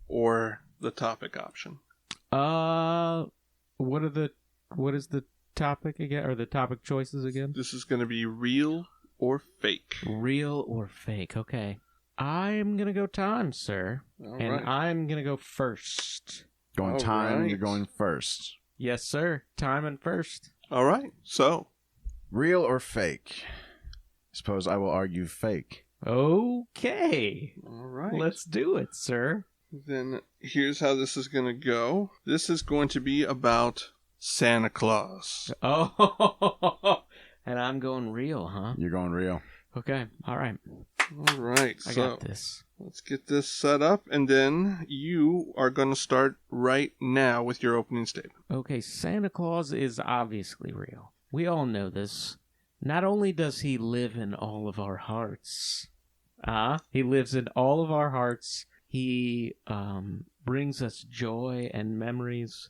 Speaker 1: or the topic option.
Speaker 3: What is the topic again, or the topic choices again?
Speaker 1: This is going to be real or fake.
Speaker 3: Real or fake? Okay. I'm gonna go time, sir.
Speaker 1: All
Speaker 3: and
Speaker 1: right.
Speaker 3: I'm gonna go first.
Speaker 2: Going
Speaker 1: All
Speaker 2: time,
Speaker 1: right.
Speaker 2: you're going first.
Speaker 3: Yes, sir. Time and first.
Speaker 1: All right. So,
Speaker 2: Real or fake? Suppose I will argue fake.
Speaker 3: Okay.
Speaker 1: all right.
Speaker 3: Let's do it, sir.
Speaker 1: Then here's how this is going to go. This is going to be about Santa Claus.
Speaker 3: Oh, and I'm going real, huh?
Speaker 2: You're going real.
Speaker 3: Okay. All right.
Speaker 1: All right.
Speaker 3: I
Speaker 1: So
Speaker 3: got this.
Speaker 1: let's get this set up, and then you are going to start right now with your opening statement.
Speaker 3: Okay, Santa Claus is obviously real. We all know this. Not only does he live in all of our hearts, he lives in all of our hearts. He brings us joy and memories.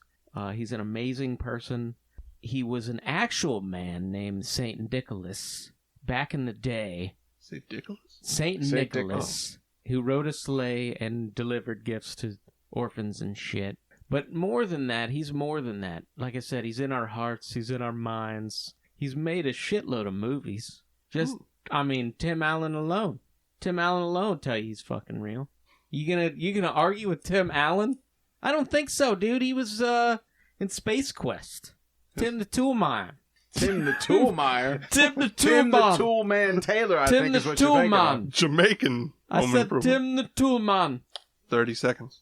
Speaker 3: He's an amazing person. He was an actual man named Saint Dick-alous back in the day.
Speaker 1: Say Dick-alous?
Speaker 3: Saint Nicholas, who rode a sleigh and delivered gifts to orphans and shit. But more than that, he's more than that. Like I said, he's in our hearts, he's in our minds. He's made a shitload of movies. Tim Allen alone. Tim Allen alone tell you he's fucking real. You gonna argue with Tim Allen? I don't think so, dude. He was in Space Quest. Tim the Toolman.
Speaker 2: Tim the Toolmeyer.
Speaker 3: Tim the
Speaker 2: Tim the
Speaker 3: Toolman.
Speaker 2: Toolman Taylor, I
Speaker 3: Tim
Speaker 2: think
Speaker 3: the
Speaker 2: is what you're thinking
Speaker 3: Toolman.
Speaker 2: of.
Speaker 1: Jamaican.
Speaker 3: I
Speaker 1: home
Speaker 3: said
Speaker 1: improvement.
Speaker 3: Tim the Toolman.
Speaker 1: 30 seconds.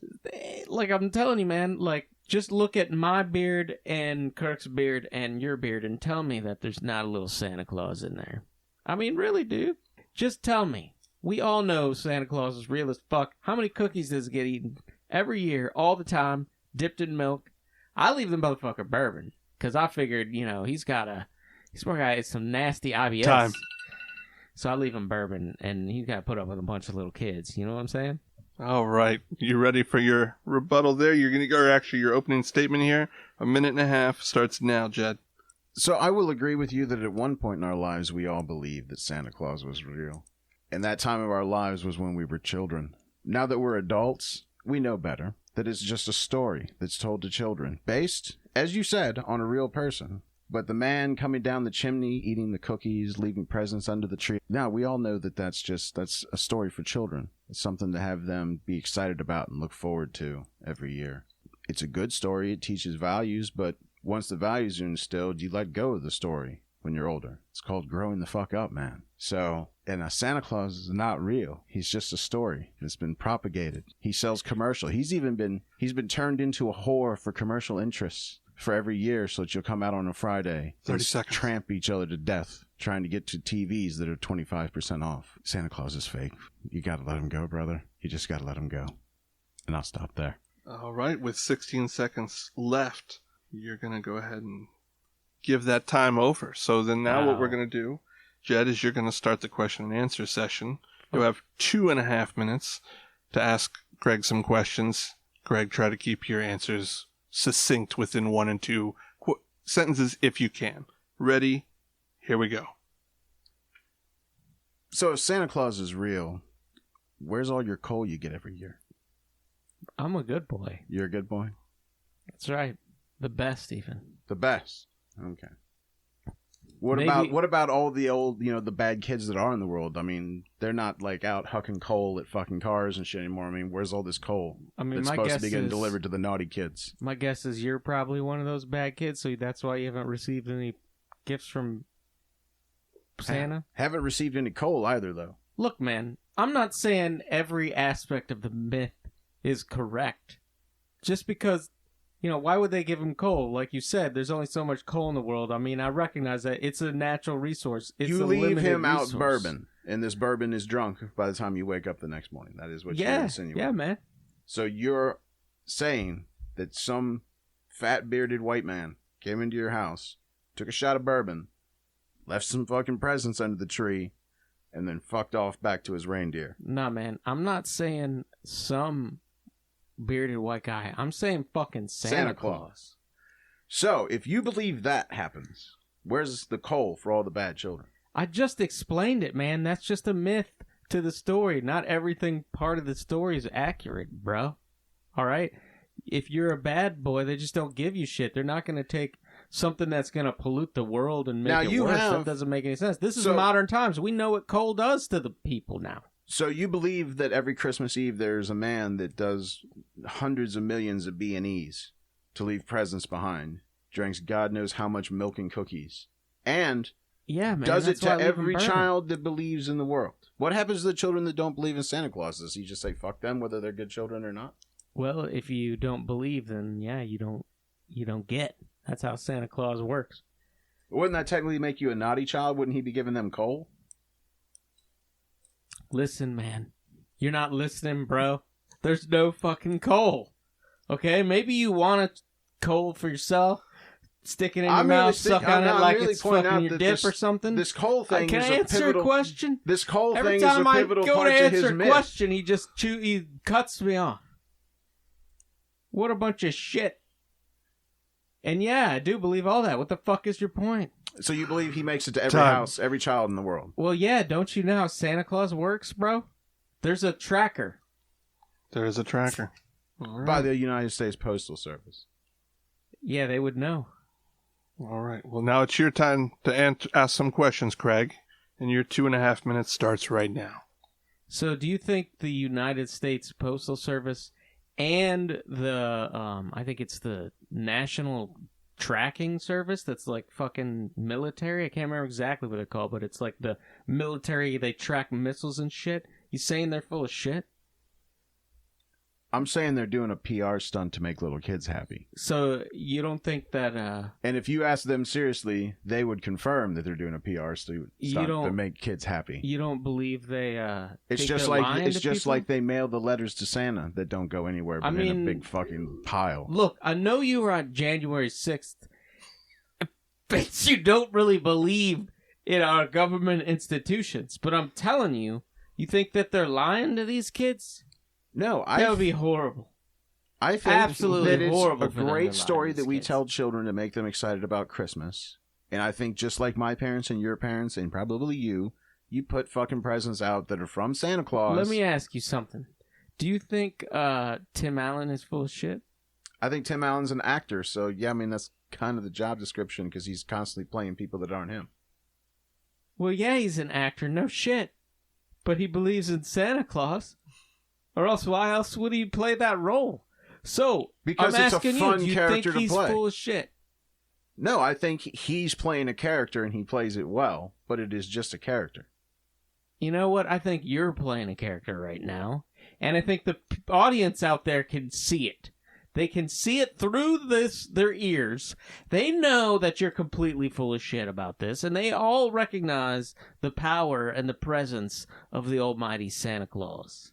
Speaker 3: Like, I'm telling you, man, like, just look at my beard and Kirk's beard and your beard and tell me that there's not a little Santa Claus in there. I mean, really, dude. Just tell me. We all know Santa Claus is real as fuck. How many cookies does he get eaten every year, all the time, dipped in milk. I leave the motherfucker bourbon because I figured, he's probably got some nasty IBS.
Speaker 1: Time.
Speaker 3: So I leave him bourbon, and he's got to put up with a bunch of little kids. You know what I'm saying?
Speaker 1: All right. You ready for your rebuttal there? Or actually your opening statement here. 1.5 minutes starts now, Jed.
Speaker 2: So I will agree with you that at one point in our lives, we all believed that Santa Claus was real. And that time of our lives was when we were children. Now that we're adults, we know better. That it's just a story that's told to children. Based, as you said, on a real person. But the man coming down the chimney, eating the cookies, leaving presents under the tree. Now, we all know that that's a story for children. It's something to have them be excited about and look forward to every year. It's a good story. It teaches values, but once the values are instilled, you let go of the story when you're older. It's called growing the fuck up, man. So, and Santa Claus is not real. He's just a story. It's been propagated. He sells commercial. He's been turned into a whore for commercial interests. For every year, so that you'll come out on a Friday
Speaker 1: 30 seconds.
Speaker 2: Tramp each other to death trying to get to TVs that are 25% off. Santa Claus is fake. You gotta let him go, brother. You just gotta let him go. And I'll stop there.
Speaker 1: All right, with 16 seconds left, you're gonna go ahead and give that time over. So then now what we're gonna do, Jed, is you're gonna start the question and answer session. You'll have 2.5 minutes to ask Kraig some questions. Kraig, try to keep your answers succinct within 1 and 2 sentences if you can. Ready? Here we go.
Speaker 2: So if Santa Claus is real, where's all your coal you get every year?
Speaker 3: I'm a good boy.
Speaker 2: You're a good boy?
Speaker 3: That's right. The best, even.
Speaker 2: The best. Okay. What about all the old, the bad kids that are in the world? I mean, they're not like out hucking coal at fucking cars and shit anymore. I mean, where's all this coal?
Speaker 3: I mean,
Speaker 2: that's supposed to be getting delivered to the naughty kids.
Speaker 3: My guess is you're probably one of those bad kids, so that's why you haven't received any gifts from Santa.
Speaker 2: Haven't received any coal either, though.
Speaker 3: Look, man, I'm not saying every aspect of the myth is correct. Just because, why would they give him coal? Like you said, there's only so much coal in the world. I mean, I recognize that it's a natural resource. It's
Speaker 2: you
Speaker 3: a
Speaker 2: leave him
Speaker 3: resource.
Speaker 2: out bourbon, and this bourbon is drunk by the time you wake up the next morning. That is what you're insinuating.
Speaker 3: Yeah, man.
Speaker 2: So you're saying that some fat bearded white man came into your house, took a shot of bourbon, left some fucking presents under the tree, and then fucked off back to his reindeer.
Speaker 3: Nah, man. I'm not saying some bearded white guy. I'm saying fucking Santa Claus.
Speaker 2: So, if you believe that happens, where's the coal for all the bad children?
Speaker 3: I just explained it, man. That's just a myth to the story. Not everything part of the story is accurate, bro. All right? If you're a bad boy, they just don't give you shit. They're not going to take something that's going to pollute the world and make it worse. That doesn't make any sense. This is modern times. We know what coal does to the people now.
Speaker 2: So you believe that every Christmas Eve there's a man that does hundreds of millions of B&Es to leave presents behind, drinks God knows how much milk and cookies, and does it to every child that believes in the world. What happens to the children that don't believe in Santa Claus? Does he just say fuck them whether they're good children or not?
Speaker 3: Well, if you don't believe, then you don't get. That's how Santa Claus works.
Speaker 2: Wouldn't that technically make you a naughty child? Wouldn't he be giving them coal?
Speaker 3: Listen, man. You're not listening, bro. There's no fucking coal. Okay? Maybe you want a coal for yourself. Stick it in your mouth, suck on it like it's fucking your dip or something.
Speaker 2: This coal thing
Speaker 3: Can I answer a question?
Speaker 2: This coal thing is a pivotal part to his myth. Every time I go to answer a
Speaker 3: question, he cuts me off. What a bunch of shit. And yeah, I do believe all that. What the fuck is your point?
Speaker 2: So you believe he makes it to every house, every child in the world?
Speaker 3: Well, yeah. Don't you know how Santa Claus works, bro? There's a tracker.
Speaker 1: There is a tracker.
Speaker 2: Right. By the United States Postal Service.
Speaker 3: Yeah, they would know.
Speaker 1: All right. Well, now it's your time to ask some questions, Kraig. And your 2.5 minutes starts right now.
Speaker 3: So do you think the United States Postal Service and the, I think it's the National Tracking Service that's like fucking military? I can't remember exactly what they're called, but it's like the military, they track missiles and shit. You saying they're full of shit?
Speaker 2: I'm saying they're doing a PR stunt to make little kids happy.
Speaker 3: So you don't think that...
Speaker 2: And if you ask them seriously, they would confirm that they're doing a PR stunt to make kids happy.
Speaker 3: You don't believe they...
Speaker 2: it's just like they mail the letters to Santa that don't go anywhere but in a big fucking pile.
Speaker 3: Look, I know you were on January 6th, but you don't really believe in our government institutions. But I'm telling you, you think that they're lying to these kids?
Speaker 2: No,
Speaker 3: that would be horrible.
Speaker 2: I think
Speaker 3: absolutely
Speaker 2: that
Speaker 3: horrible.
Speaker 2: It's a great story that we tell children to make them excited about Christmas. And I think just like my parents and your parents and probably you put fucking presents out that are from Santa Claus.
Speaker 3: Let me ask you something. Do you think Tim Allen is full of shit?
Speaker 2: I think Tim Allen's an actor, so yeah, I mean that's kind of the job description because he's constantly playing people that aren't him.
Speaker 3: Well, yeah, he's an actor, no shit. But he believes in Santa Claus. Or else, why else would he play that role? So,
Speaker 2: because
Speaker 3: I'm
Speaker 2: it's
Speaker 3: asking
Speaker 2: a fun
Speaker 3: you, do you
Speaker 2: character
Speaker 3: think he's
Speaker 2: to play.
Speaker 3: full of shit?
Speaker 2: No, I think he's playing a character and he plays it well, but it is just a character.
Speaker 3: You know what? I think you're playing a character right now, and I think the audience out there can see it. They can see it through their ears. They know that you're completely full of shit about this, and they all recognize the power and the presence of the almighty Santa Claus.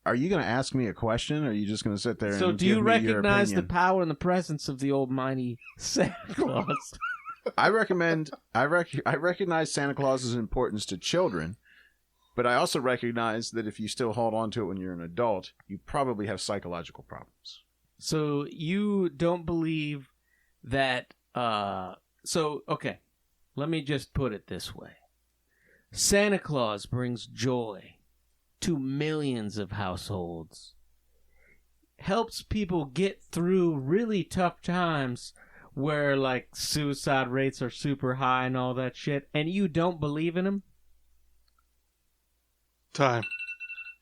Speaker 2: Are you going to ask me a question, or are you just going to sit there and give me your opinion?
Speaker 3: So do you recognize the power and the presence of the almighty Santa Claus?
Speaker 2: I recognize Santa Claus's importance to children, but I also recognize that if you still hold on to it when you're an adult, you probably have psychological problems.
Speaker 3: So you don't believe that... okay, let me just put it this way. Santa Claus brings joy to millions of households, helps people get through really tough times where, like, suicide rates are super high and all that shit, and you don't believe in him?
Speaker 1: Time.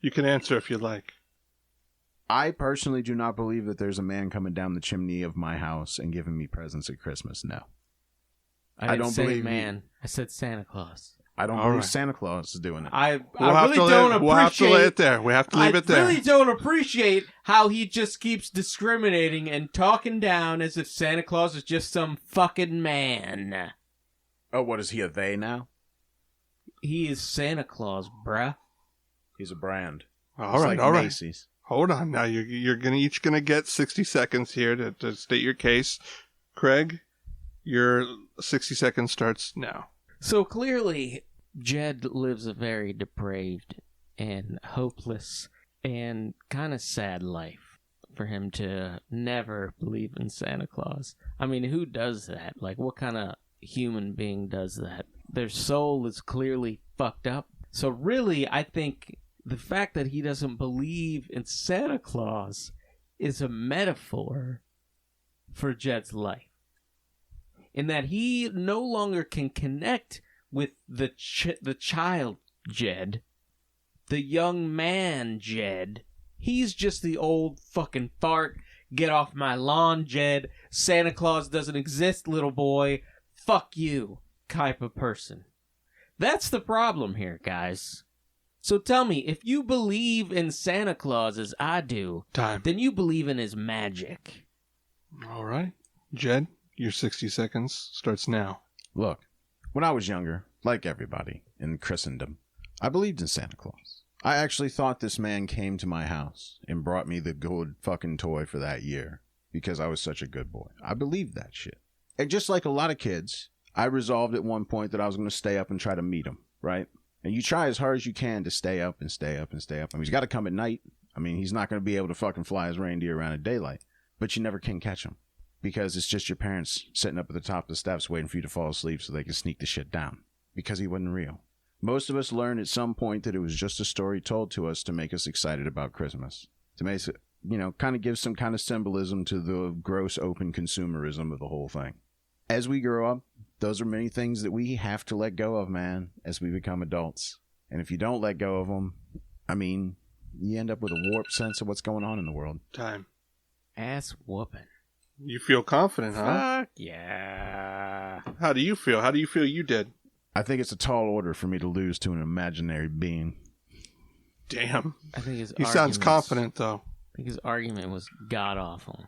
Speaker 1: You can answer if you like.
Speaker 2: I personally do not believe that there's a man coming down the chimney of my house and giving me presents at Christmas, no.
Speaker 3: I don't believe man. I said Santa Claus.
Speaker 2: I don't believe Santa Claus is doing it.
Speaker 3: I really don't appreciate...
Speaker 1: We'll have to lay it there. We have to leave it there.
Speaker 3: I really don't appreciate how he just keeps discriminating and talking down as if Santa Claus is just some fucking man.
Speaker 2: Oh, what is he, a they now?
Speaker 3: He is Santa Claus, bruh.
Speaker 2: He's a brand.
Speaker 1: All right. Macy's. Hold on. Now you're each gonna get 60 seconds here to state your case. Kraig, your 60 seconds starts now.
Speaker 3: So clearly, Jed lives a very depraved and hopeless and kind of sad life for him to never believe in Santa Claus. I mean, who does that? Like, what kind of human being does that? Their soul is clearly fucked up. So really, I think the fact that he doesn't believe in Santa Claus is a metaphor for Jed's life. In that he no longer can connect with the child Jed, the young man Jed. He's just the old fucking fart, get off my lawn Jed, Santa Claus doesn't exist little boy, fuck you type of person. That's the problem here, guys. So tell me, if you believe in Santa Claus as I do, then you believe in his magic.
Speaker 1: All right. Jed, your 60 seconds starts now.
Speaker 2: Look, when I was younger, like everybody in Christendom, I believed in Santa Claus. I actually thought this man came to my house and brought me the good fucking toy for that year because I was such a good boy. I believed that shit. And just like a lot of kids, I resolved at one point that I was going to stay up and try to meet him, right? And you try as hard as you can to stay up and stay up and stay up. I mean, he's got to come at night. I mean, he's not going to be able to fucking fly his reindeer around at daylight. But you never can catch him because it's just your parents sitting up at the top of the steps waiting for you to fall asleep so they can sneak the shit down because he wasn't real. Most of us learned at some point that it was just a story told to us to make us excited about Christmas. To make it, kind of give some kind of symbolism to the gross open consumerism of the whole thing. As we grow up, those are many things that we have to let go of, man, as we become adults. And if you don't let go of them, I mean, you end up with a warped sense of what's going on in the world.
Speaker 1: Time.
Speaker 3: Ass whooping.
Speaker 1: You feel confident, huh?
Speaker 3: Fuck yeah.
Speaker 1: How do you feel? How do you feel you did?
Speaker 2: I think it's a tall order for me to lose to an imaginary being.
Speaker 1: Damn.
Speaker 3: I think
Speaker 1: he sounds confident, though.
Speaker 3: I think his argument was god-awful.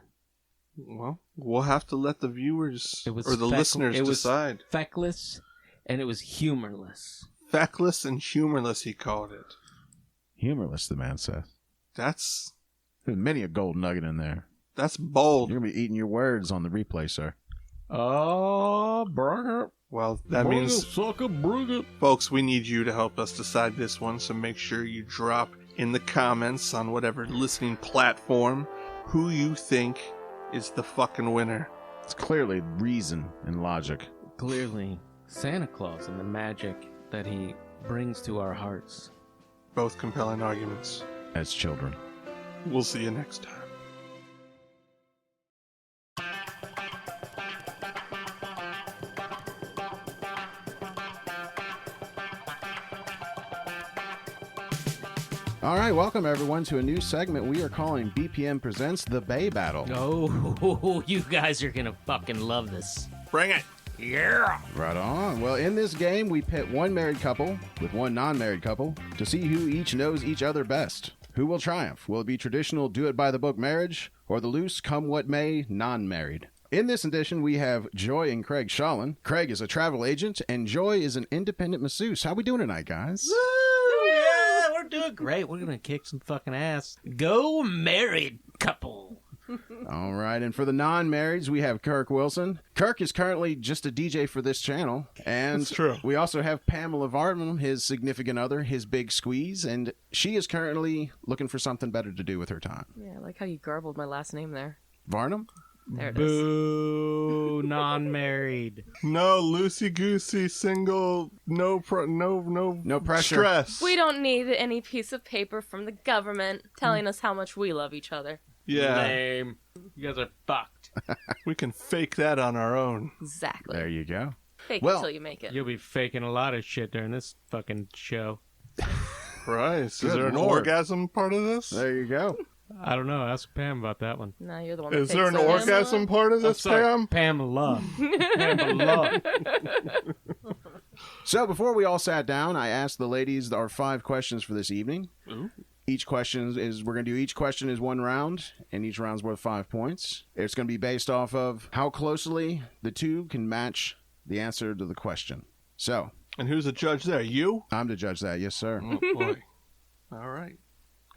Speaker 1: Well, we'll have to let the viewers or the listeners decide.
Speaker 3: It was feckless, and it was humorless.
Speaker 1: Feckless and humorless, he called it.
Speaker 2: Humorless, the man says.
Speaker 1: There's
Speaker 2: many a gold nugget in there.
Speaker 1: That's bold.
Speaker 2: You're going to be eating your words on the replay, sir.
Speaker 3: Oh, bring it.
Speaker 1: Well, that means, folks, we need you to help us decide this one, so make sure you drop in the comments on whatever listening platform who you think is the fucking winner.
Speaker 2: It's clearly reason and logic.
Speaker 3: Clearly, Santa Claus and the magic that he brings to our hearts.
Speaker 1: Both compelling arguments.
Speaker 2: As children.
Speaker 1: We'll see you next time.
Speaker 2: All right, welcome everyone to a new segment we are calling BPM Presents The Bae Battle.
Speaker 3: Oh, you guys are gonna fucking love this.
Speaker 1: Bring it.
Speaker 3: Yeah.
Speaker 2: Right on. Well, in this game, we pit one married couple with one non-married couple to see who each knows each other best. Who will triumph? Will it be traditional do-it-by-the-book marriage or the loose, come what may, non-married? In this edition, we have Joy and Kraig Sholin. Kraig is a travel agent, and Joy is an independent masseuse. How we doing tonight, guys?
Speaker 3: We're doing great. We're gonna kick some fucking ass. Go married couple.
Speaker 2: All right, and for the non-marrieds, we have Kirk Wilson. Kirk is currently just a DJ for this channel. And
Speaker 1: that's true.
Speaker 2: We also have Pamela Varnum, his significant other, his big squeeze, and she is currently looking for something better to do with her time.
Speaker 4: Yeah, I like how you garbled my last name there.
Speaker 2: Varnum?
Speaker 4: There it
Speaker 3: Boo, non-married.
Speaker 1: No loosey-goosey, single, no
Speaker 2: pressure.
Speaker 1: Stress.
Speaker 4: We don't need any piece of paper from the government telling us how much we love each other.
Speaker 1: Yeah.
Speaker 3: Lame. You guys are fucked.
Speaker 1: We can fake that on our own.
Speaker 4: Exactly.
Speaker 2: There you go.
Speaker 4: Fake it till you make it.
Speaker 3: You'll be faking a lot of shit during this fucking show.
Speaker 1: Right. Is
Speaker 2: Good
Speaker 1: there an
Speaker 2: Lord.
Speaker 1: orgasm part of this?
Speaker 2: There you go.
Speaker 3: I don't know. Ask Pam about that one.
Speaker 4: No, you're the one that
Speaker 1: Is there an orgasm part of this, Pam?
Speaker 3: Pamela. Pamela.
Speaker 2: So before we all sat down, I asked the ladies our 5 questions for this evening.
Speaker 1: Ooh.
Speaker 2: Each question is, we're going to do each question is 1 round, and each round's worth 5 points. It's going to be based off of how closely the two can match the answer to the question. So.
Speaker 1: And who's the judge there? You?
Speaker 2: I'm the judge that, yes, sir.
Speaker 1: Oh, boy. All right.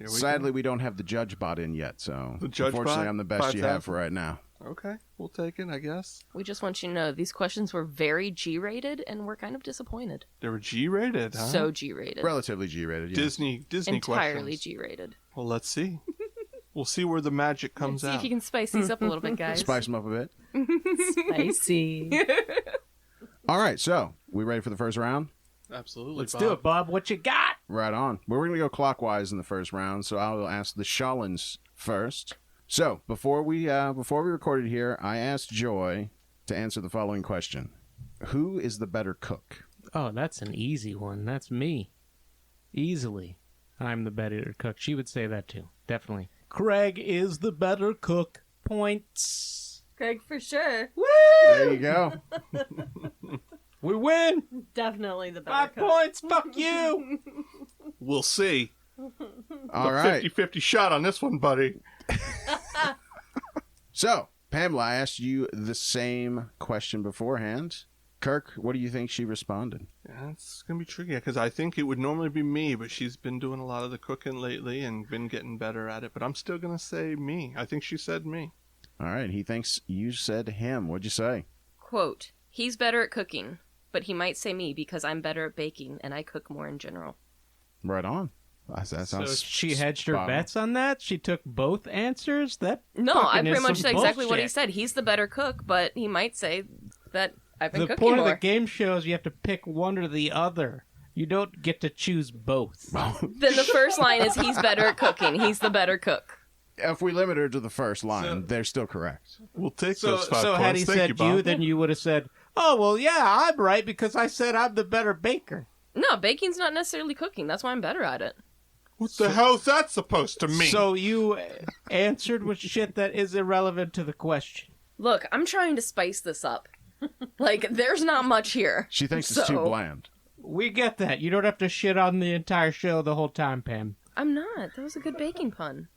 Speaker 2: Sadly, we don't have the judge bot in yet, so
Speaker 1: the judge
Speaker 2: unfortunately,
Speaker 1: bot?
Speaker 2: I'm the best
Speaker 1: 5,000?
Speaker 2: you have for right now.
Speaker 1: Okay, we'll take it, I guess.
Speaker 4: We just want you to know these questions were very G-rated, and we're kind of disappointed.
Speaker 1: They were G-rated, huh?
Speaker 4: So G-rated.
Speaker 2: Relatively G-rated, yes.
Speaker 1: Disney
Speaker 4: entirely
Speaker 1: questions.
Speaker 4: G-rated.
Speaker 1: Well, let's see. We'll see where the magic comes
Speaker 4: See
Speaker 1: out.
Speaker 4: if you can spice these up a little bit, guys.
Speaker 2: Spice them up a bit.
Speaker 4: Spicy.
Speaker 2: All right, so we ready for the first round?
Speaker 1: Absolutely,
Speaker 3: Let's
Speaker 1: Bob.
Speaker 3: do it, Bob. What you got?
Speaker 2: Right on. We're going to go clockwise in the first round, so I'll ask the Sholins first. So, before we recorded here, I asked Joy to answer the following question. Who is the better cook?
Speaker 3: Oh, that's an easy one. That's me. Easily. I'm the better cook. She would say that too. Definitely. Kraig is the better cook. Points.
Speaker 4: Kraig for sure.
Speaker 3: Woo!
Speaker 2: There you go.
Speaker 3: We win.
Speaker 4: Definitely the better
Speaker 3: 5
Speaker 4: cook.
Speaker 3: points. Fuck you.
Speaker 1: We'll see.
Speaker 2: All right.
Speaker 1: 50-50 shot on this one, buddy.
Speaker 2: So, Pamela, I asked you the same question beforehand. Kirk, what do you think she responded?
Speaker 1: Yeah, it's going to be tricky because I think it would normally be me, but she's been doing a lot of the cooking lately and been getting better at it. But I'm still going to say me. I think she said me.
Speaker 2: All right. He thinks you said him. What'd you say?
Speaker 4: Quote, he's better at cooking, but he might say me because I'm better at baking and I cook more in general.
Speaker 2: Right on. That
Speaker 3: So
Speaker 2: sounds
Speaker 3: she hedged her
Speaker 2: spot on.
Speaker 3: bets on that? She took both answers? That
Speaker 4: No, I
Speaker 3: fucking
Speaker 4: pretty
Speaker 3: is
Speaker 4: much
Speaker 3: some
Speaker 4: said exactly what he
Speaker 3: bullshit.
Speaker 4: said. He's the better cook, but he might say that I've been
Speaker 3: The
Speaker 4: cooking
Speaker 3: point
Speaker 4: more.
Speaker 3: of the game show is you have to pick one or the other. You don't get to choose both.
Speaker 4: Then the first line is he's better at cooking. He's the better cook.
Speaker 2: If we limit her to the first line, they're still correct.
Speaker 1: We'll take
Speaker 3: So,
Speaker 1: those 5
Speaker 3: so
Speaker 1: points.
Speaker 3: had he
Speaker 1: Thank
Speaker 3: said
Speaker 1: you, Bob.
Speaker 3: then you would have said, oh, well, yeah, I'm right because I said I'm the better baker.
Speaker 4: No, baking's not necessarily cooking. That's why I'm better at it.
Speaker 1: What the hell's that supposed to mean?
Speaker 3: So you answered with shit that is irrelevant to the question.
Speaker 4: Look, I'm trying to spice this up. Like, there's not much here.
Speaker 2: She thinks it's too bland.
Speaker 3: We get that. You don't have to shit on the entire show the whole time, Pam.
Speaker 4: I'm not. That was a good baking pun.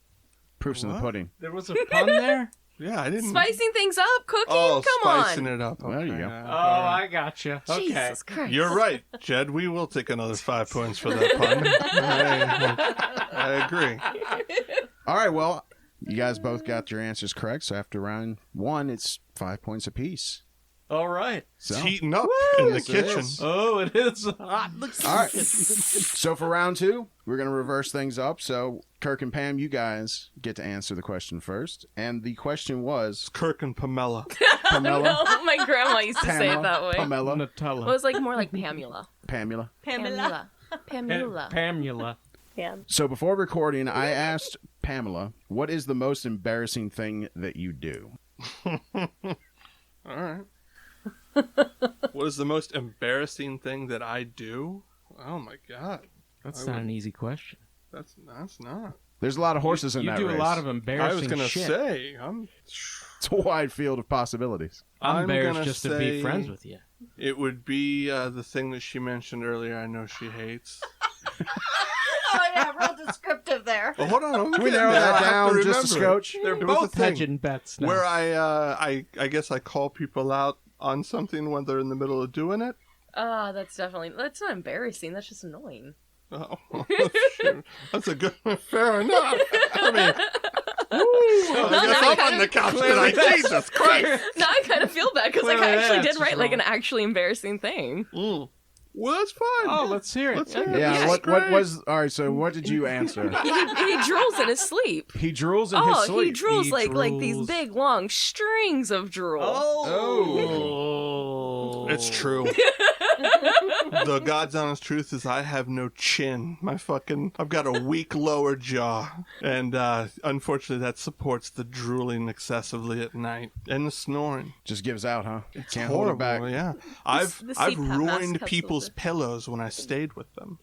Speaker 2: Proof's in the pudding.
Speaker 3: There was a pun there?
Speaker 1: Yeah, I didn't.
Speaker 4: Spicing things up, cooking.
Speaker 1: Oh,
Speaker 4: Come
Speaker 1: spicing
Speaker 4: on.
Speaker 1: it up.
Speaker 2: Well, there you go.
Speaker 3: I gotcha. Okay.
Speaker 4: Jesus Christ.
Speaker 1: You're right, Jed. We will take another 5 points for that pun. I agree.
Speaker 2: All right, well, you guys both got your answers correct. So after round 1, it's 5 points apiece.
Speaker 3: All right.
Speaker 2: So,
Speaker 1: It's heating up in the kitchen.
Speaker 3: Oh, it is hot.
Speaker 2: all right. So for round 2, we're going to reverse things up. So Kirk and Pam, you guys get to answer the question first. And the question was...
Speaker 1: Kirk and Pamela.
Speaker 2: Pamela.
Speaker 4: No, my grandma used to say it that way.
Speaker 2: Pamela.
Speaker 3: Nutella.
Speaker 4: It was like more like Pamela.
Speaker 2: Pamela.
Speaker 4: Pamela.
Speaker 3: Pamela.
Speaker 5: Pam.
Speaker 2: So before recording, I asked Pamela, what is the most embarrassing thing that you do?
Speaker 1: All right. What is the most embarrassing thing that I do? Oh my god,
Speaker 3: That's not an easy question.
Speaker 1: that's not.
Speaker 2: There's a lot of horses in
Speaker 3: You
Speaker 2: that
Speaker 3: do
Speaker 2: race.
Speaker 3: a lot of
Speaker 1: I
Speaker 3: embarrassing
Speaker 1: was gonna
Speaker 3: shit.
Speaker 1: say
Speaker 2: It's a wide field of possibilities.
Speaker 3: I'm
Speaker 1: I'm
Speaker 3: embarrassed
Speaker 1: gonna
Speaker 3: just to be
Speaker 1: say-
Speaker 3: friends with you.
Speaker 1: it would be the thing that she mentioned earlier. I know she hates.
Speaker 5: Oh, yeah, real descriptive there.
Speaker 1: Well, hold on. I'm
Speaker 2: Can we
Speaker 1: getting
Speaker 2: narrow
Speaker 1: there. I
Speaker 2: that
Speaker 1: have to
Speaker 2: down just a
Speaker 1: remember.
Speaker 2: scotch?
Speaker 3: They're
Speaker 1: It was
Speaker 3: both
Speaker 1: a thing
Speaker 3: hedging bets now.
Speaker 1: where I guess I call people out on something when they're in the middle of doing it.
Speaker 4: That's not embarrassing. That's just annoying.
Speaker 1: Oh, shoot. That's a good one. Fair enough. I mean, I guess
Speaker 4: now
Speaker 1: I'm on the couch tonight. Jesus Christ.
Speaker 4: Now I kind of feel bad because like, I
Speaker 3: Clearly
Speaker 4: actually
Speaker 3: that's
Speaker 4: did write like
Speaker 3: wrong.
Speaker 4: an actually embarrassing thing.
Speaker 1: Well, that's fine.
Speaker 3: Oh, let's hear it.
Speaker 1: Let's hear it.
Speaker 2: Yeah,
Speaker 4: Yeah,
Speaker 2: what
Speaker 1: great.
Speaker 2: was... All right, so what did you answer?
Speaker 4: He drools in his sleep.
Speaker 2: He drools in his sleep.
Speaker 4: He drools
Speaker 3: He
Speaker 4: like these
Speaker 3: drools.
Speaker 4: big long strings of drool.
Speaker 3: Oh.
Speaker 1: It's true. The God's honest truth is I have no chin. I've got a weak lower jaw. And unfortunately that supports the drooling excessively at night. And the snoring.
Speaker 2: Just gives out, huh? Can't
Speaker 1: Horrible,
Speaker 2: hold it back.
Speaker 1: yeah. I've
Speaker 4: the CPAP mask
Speaker 1: ruined
Speaker 4: helps
Speaker 1: people's
Speaker 4: with it.
Speaker 1: pillows when I stayed with them.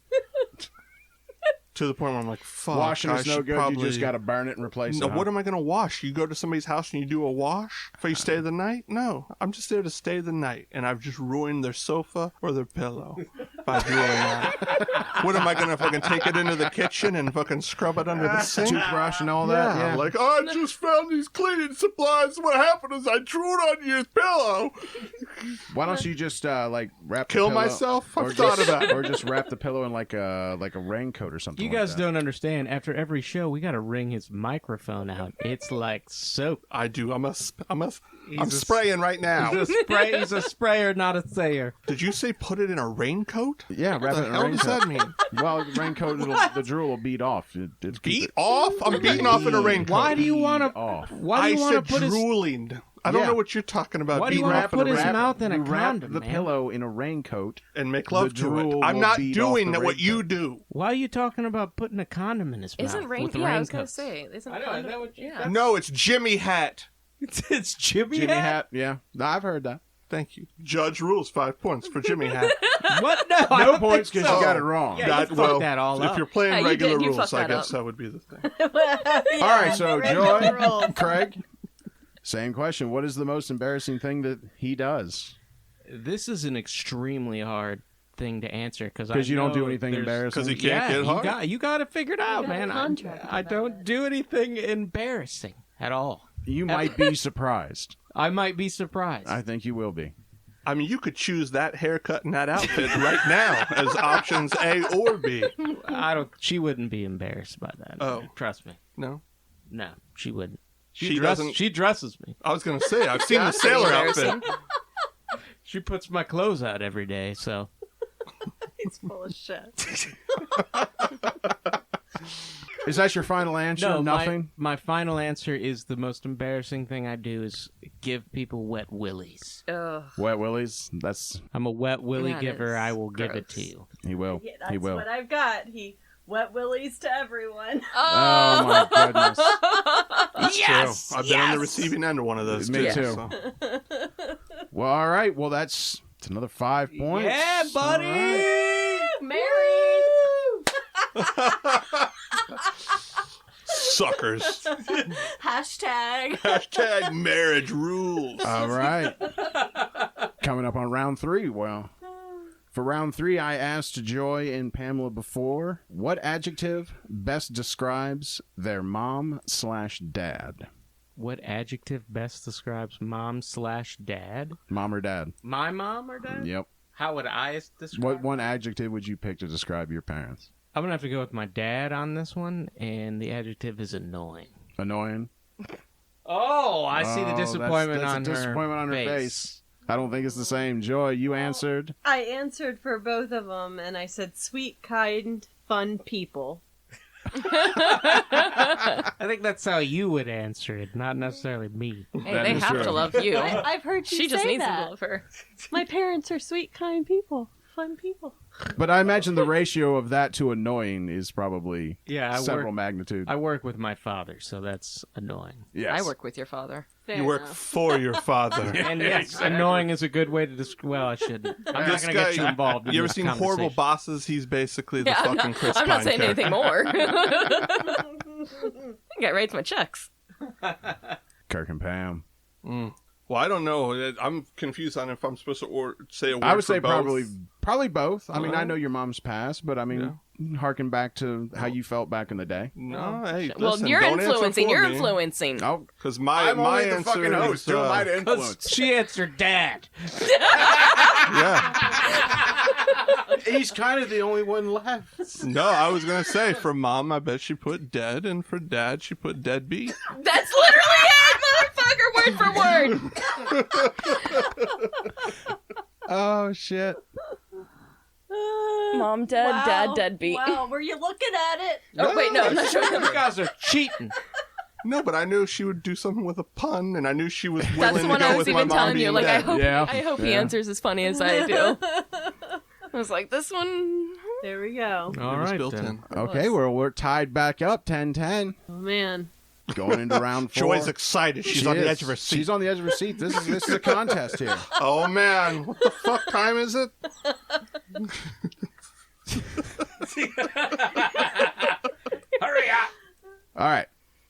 Speaker 1: To the point where I'm like, fuck,
Speaker 2: Washing
Speaker 1: I
Speaker 2: is no
Speaker 1: should
Speaker 2: good.
Speaker 1: probably...
Speaker 2: You just got to burn it and replace
Speaker 1: No,
Speaker 2: it. huh?
Speaker 1: what am I going to wash? You go to somebody's house and you do a wash before you stay the night? No, I'm just there to stay the night, and I've just ruined their sofa or their pillow by doing that. What am I going to fucking take it into the kitchen and fucking scrub it under the sink?
Speaker 2: Toothbrush and all that? Yeah.
Speaker 1: Like, oh, I just found these cleaning supplies. What happened is I drooled on your pillow.
Speaker 2: Why don't you just wrap the
Speaker 1: Kill
Speaker 2: pillow,
Speaker 1: myself?
Speaker 2: or
Speaker 1: I've thought
Speaker 2: just,
Speaker 1: about it.
Speaker 2: or just wrap the pillow in like a raincoat or something.
Speaker 3: You
Speaker 2: like
Speaker 3: guys
Speaker 2: that.
Speaker 3: don't understand. After every show, we got to wring his microphone out. It's like soap.
Speaker 1: I do. I'm spraying right now.
Speaker 3: He's a sprayer, not a sayer.
Speaker 1: Did you say put it in a raincoat?
Speaker 2: Yeah, wrap
Speaker 1: What
Speaker 2: it
Speaker 1: the
Speaker 2: in a
Speaker 1: hell does
Speaker 2: raincoat.
Speaker 1: that mean?
Speaker 2: Well, raincoat, the drool will beat off. It'll keep
Speaker 1: Beat
Speaker 2: it
Speaker 1: off? I'm beating off in a raincoat.
Speaker 3: Why do you want to?
Speaker 2: off.
Speaker 3: Why do you
Speaker 1: I
Speaker 3: want
Speaker 1: said
Speaker 3: to put his?
Speaker 1: drooling. I don't
Speaker 2: Yeah.
Speaker 1: know what you're talking about.
Speaker 3: Why do you
Speaker 1: beating
Speaker 3: wanna
Speaker 1: off in
Speaker 3: put
Speaker 1: a
Speaker 3: his
Speaker 1: raincoat.
Speaker 3: mouth in a
Speaker 2: You wrap
Speaker 3: condom,
Speaker 2: the
Speaker 3: man?
Speaker 2: pillow in a raincoat.
Speaker 1: And make love
Speaker 2: The
Speaker 1: to it.
Speaker 2: drool
Speaker 1: I'm
Speaker 2: will
Speaker 1: not
Speaker 2: beat
Speaker 1: doing
Speaker 2: off the
Speaker 1: what you
Speaker 2: raincoat.
Speaker 1: do.
Speaker 3: Why are you talking about putting a condom in his mouth?
Speaker 4: Isn't rain?
Speaker 3: with
Speaker 4: Yeah, I was gonna
Speaker 3: raincoats?
Speaker 4: say. Isn't
Speaker 3: I know,
Speaker 4: condom-
Speaker 3: is that what you-
Speaker 4: Yeah.
Speaker 1: No, it's Jimmy Hat.
Speaker 3: It's Jimmy,
Speaker 2: Jimmy
Speaker 3: Hat.
Speaker 2: hat. Yeah, no, I've heard that.
Speaker 1: Thank you. Judge rules 5 points for Jimmy Hat.
Speaker 3: What? No, I
Speaker 2: No
Speaker 3: don't
Speaker 2: points
Speaker 3: think
Speaker 2: because
Speaker 3: so.
Speaker 2: you got it wrong.
Speaker 3: Yeah, you fucked that all
Speaker 1: if
Speaker 3: up.
Speaker 1: you're playing
Speaker 4: Yeah, you
Speaker 1: regular
Speaker 4: did. You
Speaker 1: rules,
Speaker 4: fucked
Speaker 1: I
Speaker 4: that
Speaker 1: guess
Speaker 4: up.
Speaker 1: that would be the thing.
Speaker 2: All right, so
Speaker 5: regular
Speaker 2: Joy,
Speaker 5: rules.
Speaker 2: Kraig, same question. What is the most embarrassing thing that he does?
Speaker 3: This is an extremely hard thing to answer because
Speaker 2: Because you don't do anything embarrassing.
Speaker 1: Because he can't get hard.
Speaker 3: You got it figured out,
Speaker 5: got a
Speaker 3: man.
Speaker 5: contract
Speaker 3: I
Speaker 5: about
Speaker 3: don't
Speaker 5: it.
Speaker 3: do anything embarrassing at all.
Speaker 2: You might be surprised.
Speaker 3: I might be surprised.
Speaker 2: I think you will be.
Speaker 1: I mean, you could choose that haircut and that outfit right now as options A or B.
Speaker 3: I don't. She wouldn't be embarrassed by that.
Speaker 1: Oh.
Speaker 3: Trust me.
Speaker 1: No?
Speaker 3: No, she wouldn't.
Speaker 1: She doesn't-
Speaker 3: She dresses me.
Speaker 1: I was going to say, I've seen the sailor outfit.
Speaker 3: She puts my clothes out every day. So
Speaker 5: He's full of shit.
Speaker 2: Is that your final answer?
Speaker 3: no,
Speaker 2: Nothing?
Speaker 3: My final answer is the most embarrassing thing I do is give people wet willies.
Speaker 4: Ugh.
Speaker 2: Wet willies? That's...
Speaker 3: I'm a wet willy
Speaker 4: That
Speaker 3: giver.
Speaker 4: is
Speaker 3: I will give it
Speaker 4: gross.
Speaker 3: to you.
Speaker 2: He will.
Speaker 5: Yeah,
Speaker 2: he
Speaker 5: that's
Speaker 2: will.
Speaker 5: what I've got. He wet willies to everyone.
Speaker 2: Oh, my goodness.
Speaker 1: That's
Speaker 4: Yes!
Speaker 1: true. I've been on the receiving end of one of those,
Speaker 2: Me
Speaker 1: too.
Speaker 2: too.
Speaker 1: so.
Speaker 2: Well, all right. Well, that's another 5 points.
Speaker 3: Yeah, buddy.
Speaker 2: All right.
Speaker 4: Married.
Speaker 1: Suckers.
Speaker 5: Hashtag.
Speaker 1: Hashtag marriage rules.
Speaker 2: All right. Coming up on round 3. Well, For round 3, I asked Joy and Pamela before, what adjective best describes their mom/dad?
Speaker 3: What adjective best describes mom/dad?
Speaker 2: Mom or dad?
Speaker 3: My mom or dad?
Speaker 2: Yep.
Speaker 3: How would I describe?
Speaker 2: What one adjective would you pick to describe your parents?
Speaker 3: I'm going to have to go with my dad on this one, and the adjective is annoying.
Speaker 2: Annoying?
Speaker 3: Oh, I see the disappointment
Speaker 2: that's
Speaker 3: on
Speaker 2: a disappointment on her face. I don't think it's the same. Joy, you answered.
Speaker 5: I answered for both of them, and I said sweet, kind, fun people.
Speaker 3: I think that's how you would answer it, not necessarily me.
Speaker 4: Hey, they have to love you.
Speaker 5: I've heard you
Speaker 4: She just
Speaker 5: say
Speaker 4: needs
Speaker 5: that.
Speaker 4: to love her.
Speaker 5: My parents are sweet, kind people. Fun people.
Speaker 2: But I imagine the ratio of that to annoying is probably several magnitudes.
Speaker 3: I work with my father, so that's annoying.
Speaker 2: Yes.
Speaker 4: I work with your father.
Speaker 5: Fair
Speaker 1: You work
Speaker 5: enough.
Speaker 1: for your father.
Speaker 3: And yes, annoying is a good way to describe. Well, I shouldn't. I'm not going to get you involved in
Speaker 1: You ever
Speaker 3: this
Speaker 1: seen Horrible
Speaker 3: conversation.
Speaker 1: Bosses? He's basically the
Speaker 4: Yeah,
Speaker 1: fucking Chris
Speaker 4: I'm not
Speaker 1: Pine
Speaker 4: saying
Speaker 1: character.
Speaker 4: anything more. I guy writes my checks.
Speaker 2: Kirk and Pam.
Speaker 1: Well, I don't know. I'm confused on if I'm supposed to say a word
Speaker 2: I would
Speaker 1: for
Speaker 2: say
Speaker 1: both.
Speaker 2: probably both. I mean, I
Speaker 1: Uh-huh.
Speaker 2: know your mom's passed, but I mean, harken back to how you felt back in the day.
Speaker 1: No, hey,
Speaker 4: Well,
Speaker 1: listen,
Speaker 4: you're
Speaker 1: don't answer
Speaker 4: influencing.
Speaker 1: for
Speaker 4: You're
Speaker 1: me.
Speaker 4: influencing.
Speaker 2: Oh,
Speaker 1: Because my
Speaker 2: I'm only the
Speaker 1: answer
Speaker 2: fucking host.
Speaker 1: is,
Speaker 2: Who am I to influence?
Speaker 3: She answered dad.
Speaker 1: yeah.
Speaker 2: He's kind of the only one left.
Speaker 1: No, I was gonna say for mom, I bet she put dead, and for dad, she put deadbeat.
Speaker 4: That's literally it, motherfucker. Word for word.
Speaker 2: Oh shit!
Speaker 4: Mom dead,
Speaker 5: Wow.
Speaker 4: dad deadbeat.
Speaker 5: Wow, were you looking at it?
Speaker 4: Oh wait, no, I'm not sure.
Speaker 3: You guys are cheating.
Speaker 1: No, but I knew she would do something with a pun, and I knew she was
Speaker 4: That's
Speaker 1: willing
Speaker 4: the
Speaker 1: to
Speaker 4: one
Speaker 1: go
Speaker 4: I was
Speaker 1: with my
Speaker 4: even
Speaker 1: mom
Speaker 4: telling
Speaker 1: being
Speaker 4: you. Like,
Speaker 1: dead.
Speaker 4: I hope he answers as funny as I do. I was like, this one.
Speaker 5: There we go.
Speaker 3: All
Speaker 1: It was
Speaker 3: right,
Speaker 1: built
Speaker 3: then.
Speaker 1: in.
Speaker 2: Okay, we're tied back up 10-10.
Speaker 5: Oh, man.
Speaker 2: Going into round 4.
Speaker 1: Joy's excited. She's
Speaker 2: She
Speaker 1: on the
Speaker 2: is.
Speaker 1: edge of her seat.
Speaker 2: She's on the edge of her seat. This is a contest here.
Speaker 1: Oh man, what the fuck time is it?
Speaker 3: Hurry up!
Speaker 2: All right.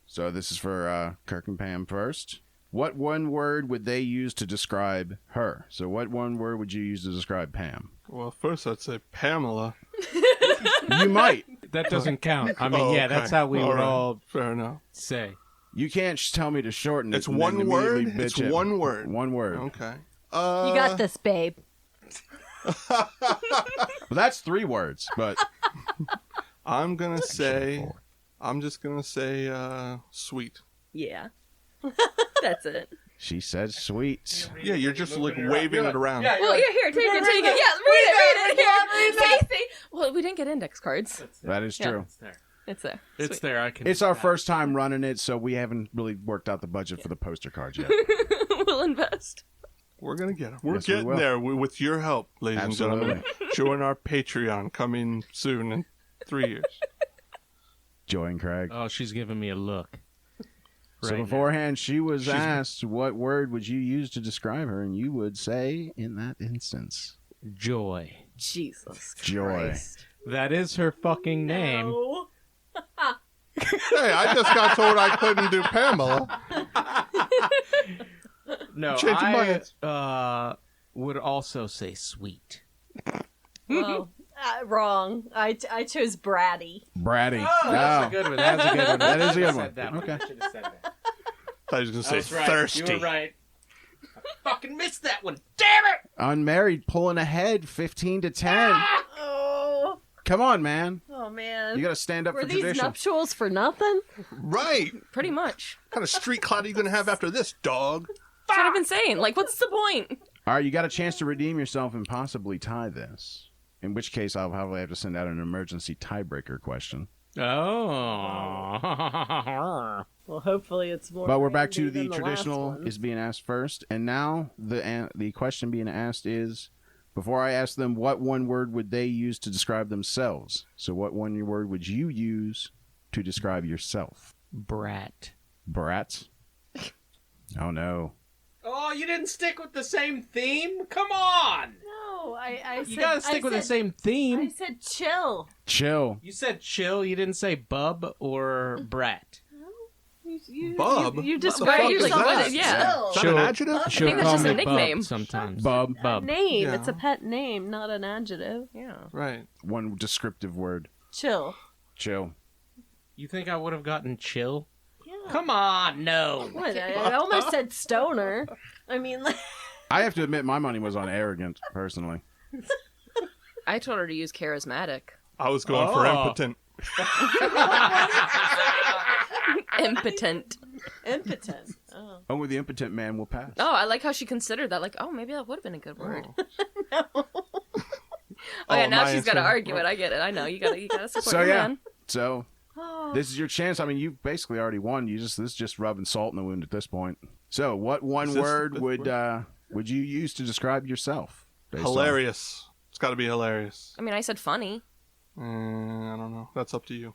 Speaker 2: So this is for Kirk and Pam first. What one word would they use to describe her? So what one word would you use to describe Pam?
Speaker 1: Well, first I'd say Pamela.
Speaker 2: You might.
Speaker 3: That doesn't count. I mean,
Speaker 1: Oh,
Speaker 3: yeah,
Speaker 1: okay.
Speaker 3: that's how we would
Speaker 1: right.
Speaker 3: all
Speaker 1: Fair enough.
Speaker 3: say.
Speaker 2: You can't tell me to shorten it.
Speaker 1: It's
Speaker 2: and
Speaker 1: one
Speaker 2: then
Speaker 1: word?
Speaker 2: immediately
Speaker 1: It's
Speaker 2: bitch it.
Speaker 1: one word.
Speaker 2: One word.
Speaker 1: Okay.
Speaker 5: You got this, babe.
Speaker 2: Well, that's 3 words, but
Speaker 1: I'm gonna say. I'm just gonna say sweet.
Speaker 4: Yeah. That's it.
Speaker 2: she said sweet.
Speaker 1: Yeah, you're just like waving it around.
Speaker 4: Well, yeah, here, take it. Yeah, read it. See. Well, we didn't get index cards.
Speaker 2: That is
Speaker 4: Yeah.
Speaker 2: true.
Speaker 3: It's there.
Speaker 4: It's there.
Speaker 3: It's there. I can.
Speaker 2: It's our first time running it, so we haven't really worked out the budget for the poster cards yet.
Speaker 4: We'll invest.
Speaker 1: We're gonna get it. We're
Speaker 2: Yes, we
Speaker 1: getting
Speaker 2: will.
Speaker 1: there with your help, ladies
Speaker 2: Absolutely.
Speaker 1: and gentlemen. Join our Patreon coming soon in 3 years.
Speaker 2: Joy and Craig.
Speaker 3: Oh, she's giving me a look.
Speaker 2: So
Speaker 3: Right
Speaker 2: beforehand, she was asked, what word would you use to describe her? And you would say, in that instance,
Speaker 3: now. Joy.
Speaker 4: Jesus
Speaker 2: Joy.
Speaker 4: Christ.
Speaker 3: That is her fucking name.
Speaker 5: No.
Speaker 1: Hey, I just got told I couldn't do Pamela.
Speaker 3: No,
Speaker 1: Change your minds.
Speaker 3: I would also say sweet.
Speaker 5: Well, wrong. I chose bratty.
Speaker 2: Bratty.
Speaker 3: That's a good one. That's a good one.
Speaker 2: That is a
Speaker 3: I
Speaker 2: good
Speaker 3: should've
Speaker 2: one.
Speaker 3: said that one.
Speaker 2: Okay.
Speaker 3: I should have said that.
Speaker 1: I thought he was gonna say
Speaker 3: That's right.
Speaker 1: thirsty.
Speaker 3: You were right. I fucking missed that one. Damn it!
Speaker 2: Unmarried pulling ahead 15-10.
Speaker 5: Oh.
Speaker 2: Come on, man.
Speaker 5: Oh, man.
Speaker 2: You got to stand up
Speaker 5: Were
Speaker 2: for
Speaker 5: these
Speaker 2: tradition.
Speaker 5: nuptials for nothing?
Speaker 1: Right.
Speaker 4: Pretty much.
Speaker 1: What kind of street clout are you gonna have after this, dog?
Speaker 4: That's what I've been saying. Like, what's the point?
Speaker 2: All right, you got a chance to redeem yourself and possibly tie this. In which case, I'll probably have to send out an emergency tiebreaker question.
Speaker 3: Oh.
Speaker 5: Well, hopefully it's more.
Speaker 2: But we're back to
Speaker 5: handy
Speaker 2: the
Speaker 5: than last
Speaker 2: traditional
Speaker 5: one.
Speaker 2: is being asked first. And now the question being asked is, before I ask them, what one word would they use to describe themselves? So what one word would you use to describe yourself?
Speaker 3: Brat.
Speaker 2: Brat? Oh, no.
Speaker 3: Oh, you didn't stick with the same theme? Come on!
Speaker 5: No, I said.
Speaker 3: You gotta stick with the same
Speaker 5: I
Speaker 3: theme.
Speaker 5: said chill.
Speaker 2: Chill.
Speaker 3: You said chill. You didn't say bub or brat.
Speaker 5: You
Speaker 1: Bub?
Speaker 5: You describe yourself
Speaker 1: that?
Speaker 5: as
Speaker 4: Yeah.
Speaker 1: Is that an adjective?
Speaker 3: She'll
Speaker 4: think that's
Speaker 3: call
Speaker 4: just
Speaker 3: me
Speaker 4: a nickname.
Speaker 3: Bub sometimes.
Speaker 2: Bub.
Speaker 3: Bub.
Speaker 5: name.
Speaker 1: Yeah.
Speaker 5: It's a pet name, not an adjective.
Speaker 4: Yeah.
Speaker 1: Right.
Speaker 2: One descriptive word.
Speaker 5: Chill.
Speaker 2: Chill.
Speaker 3: You think I would have gotten chill?
Speaker 5: Yeah.
Speaker 3: Come on, no.
Speaker 5: What? I almost said stoner. I mean, like...
Speaker 2: I have to admit, my money was on arrogant, personally.
Speaker 4: I told her to use charismatic.
Speaker 1: I was going for impotent.
Speaker 4: Impotent.
Speaker 5: Impotent. Oh.
Speaker 2: Only the impotent man will pass.
Speaker 4: Oh, I like how she considered that. Like, oh, maybe that would have been a good word.
Speaker 1: Oh.
Speaker 4: Okay, now
Speaker 1: my
Speaker 4: she's got to
Speaker 1: answer.
Speaker 4: argue it. I get it. I know. You gotta support
Speaker 2: So,
Speaker 4: your
Speaker 2: yeah.
Speaker 4: man.
Speaker 2: So,
Speaker 5: Oh.
Speaker 2: this is your chance. I mean, you basically already won. This is just rubbing salt in the wound at this point. So, what one
Speaker 1: Is this
Speaker 2: word
Speaker 1: the
Speaker 2: would you use to describe yourself? based on-
Speaker 1: Hilarious. It's got to be hilarious.
Speaker 4: I mean, I said funny.
Speaker 1: I don't know. That's up to you.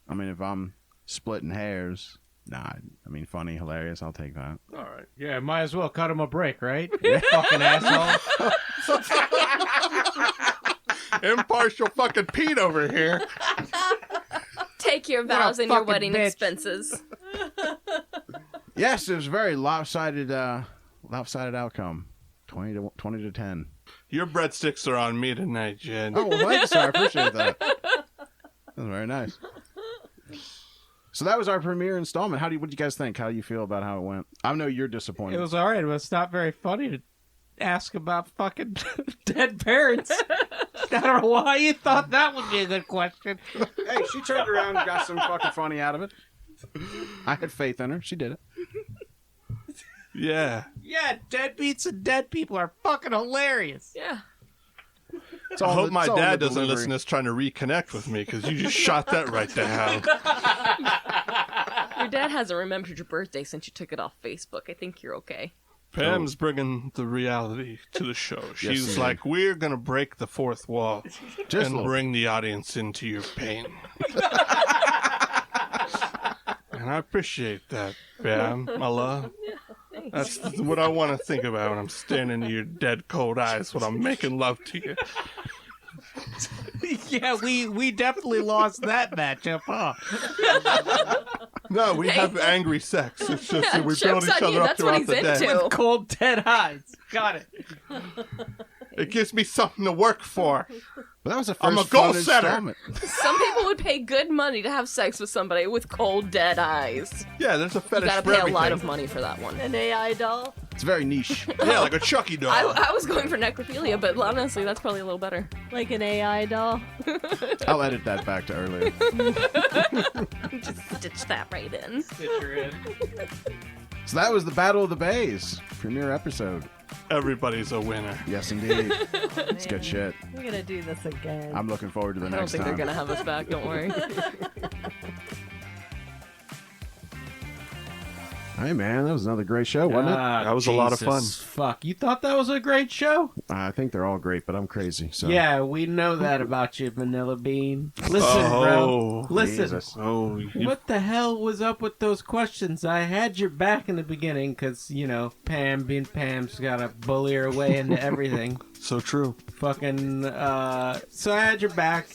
Speaker 2: I mean, if I'm splitting hairs, I mean, funny, hilarious, I'll take that.
Speaker 1: All right.
Speaker 3: Yeah, might as well cut him a break, right? You fucking asshole.
Speaker 1: Impartial fucking Pete over here.
Speaker 4: Take your
Speaker 3: What a
Speaker 4: vows and your
Speaker 3: fucking
Speaker 4: wedding
Speaker 3: bitch.
Speaker 4: expenses.
Speaker 2: Yes, it was a very lopsided outcome. 20 to 10.
Speaker 1: Your breadsticks are on me tonight, Jed.
Speaker 2: Oh, well, thank you, sir. I appreciate that. That was very nice. So that was our premiere installment. What do you guys think? How do you feel about how it went? I know you're disappointed.
Speaker 3: It was alright, but it's not very funny to ask about fucking dead parents. I don't know why you thought that would be a good question.
Speaker 2: Hey, she turned around and got some fucking funny out of it. I had faith in her. She did it.
Speaker 1: Yeah.
Speaker 3: Yeah, deadbeats and dead people are fucking hilarious.
Speaker 4: Yeah.
Speaker 2: It's
Speaker 1: I
Speaker 2: all
Speaker 1: hope
Speaker 2: the-
Speaker 1: my
Speaker 2: it's all in
Speaker 1: dad
Speaker 2: the
Speaker 1: doesn't
Speaker 2: delivery.
Speaker 1: listen to us trying to reconnect with me because you just shot that right down.
Speaker 4: Your dad hasn't remembered your birthday since you took it off Facebook. I think you're okay.
Speaker 1: Pam's bringing the reality to the show. She's
Speaker 2: indeed.
Speaker 1: like, we're going to break the fourth wall
Speaker 2: Just a
Speaker 1: and
Speaker 2: little.
Speaker 1: bring the audience into your pain. And I appreciate that, Pam, my love. That's what I want to think about when I'm staring into your dead, cold eyes when I'm making love to you.
Speaker 3: Yeah, we definitely lost that matchup, huh?
Speaker 1: No, we have angry sex. It's just that we build
Speaker 4: Joke's
Speaker 1: each
Speaker 4: on
Speaker 1: other
Speaker 4: you.
Speaker 1: up
Speaker 4: That's what
Speaker 1: throughout
Speaker 4: he's
Speaker 1: the day.
Speaker 4: into.
Speaker 3: Cold dead eyes. Got it.
Speaker 1: It gives me something to work for.
Speaker 2: But that was the first
Speaker 1: I'm a goal
Speaker 2: fun
Speaker 1: setter.
Speaker 2: installment.
Speaker 4: Some people would pay good money to have sex with somebody with cold, dead eyes.
Speaker 1: Yeah, there's a
Speaker 4: You
Speaker 1: fetish
Speaker 4: gotta
Speaker 1: for
Speaker 4: pay a
Speaker 1: everything.
Speaker 4: lot of money for that one.
Speaker 5: An AI doll.
Speaker 2: It's very niche.
Speaker 1: Yeah, like a Chucky doll.
Speaker 4: I was going for necrophilia, but honestly, that's probably a little better.
Speaker 5: Like an AI doll.
Speaker 2: I'll edit that back to earlier.
Speaker 4: Just stitch that right in.
Speaker 2: So that was the Battle of the Bays premiere episode.
Speaker 1: Everybody's a winner.
Speaker 2: Yes, indeed. It's good shit.
Speaker 5: We're gonna do this again.
Speaker 2: I'm looking forward to the
Speaker 4: I don't
Speaker 2: next
Speaker 4: think
Speaker 2: time.
Speaker 4: they're gonna have us back. Don't worry.
Speaker 2: Hey, man, that was another great show, wasn't it?
Speaker 1: That was a lot of fun.
Speaker 3: Fuck, you thought that was a great show?
Speaker 2: I think they're all great, but I'm crazy. So
Speaker 3: Yeah, we know that about you, Vanilla Bean. Listen,
Speaker 1: Oh,
Speaker 3: bro. Listen.
Speaker 2: Jesus.
Speaker 1: Oh, you
Speaker 3: What the hell was up with those questions? I had your back in the beginning because, you know, Pam being Pam's got to bully her way into everything.
Speaker 1: so true.
Speaker 3: Fucking, so I had your back,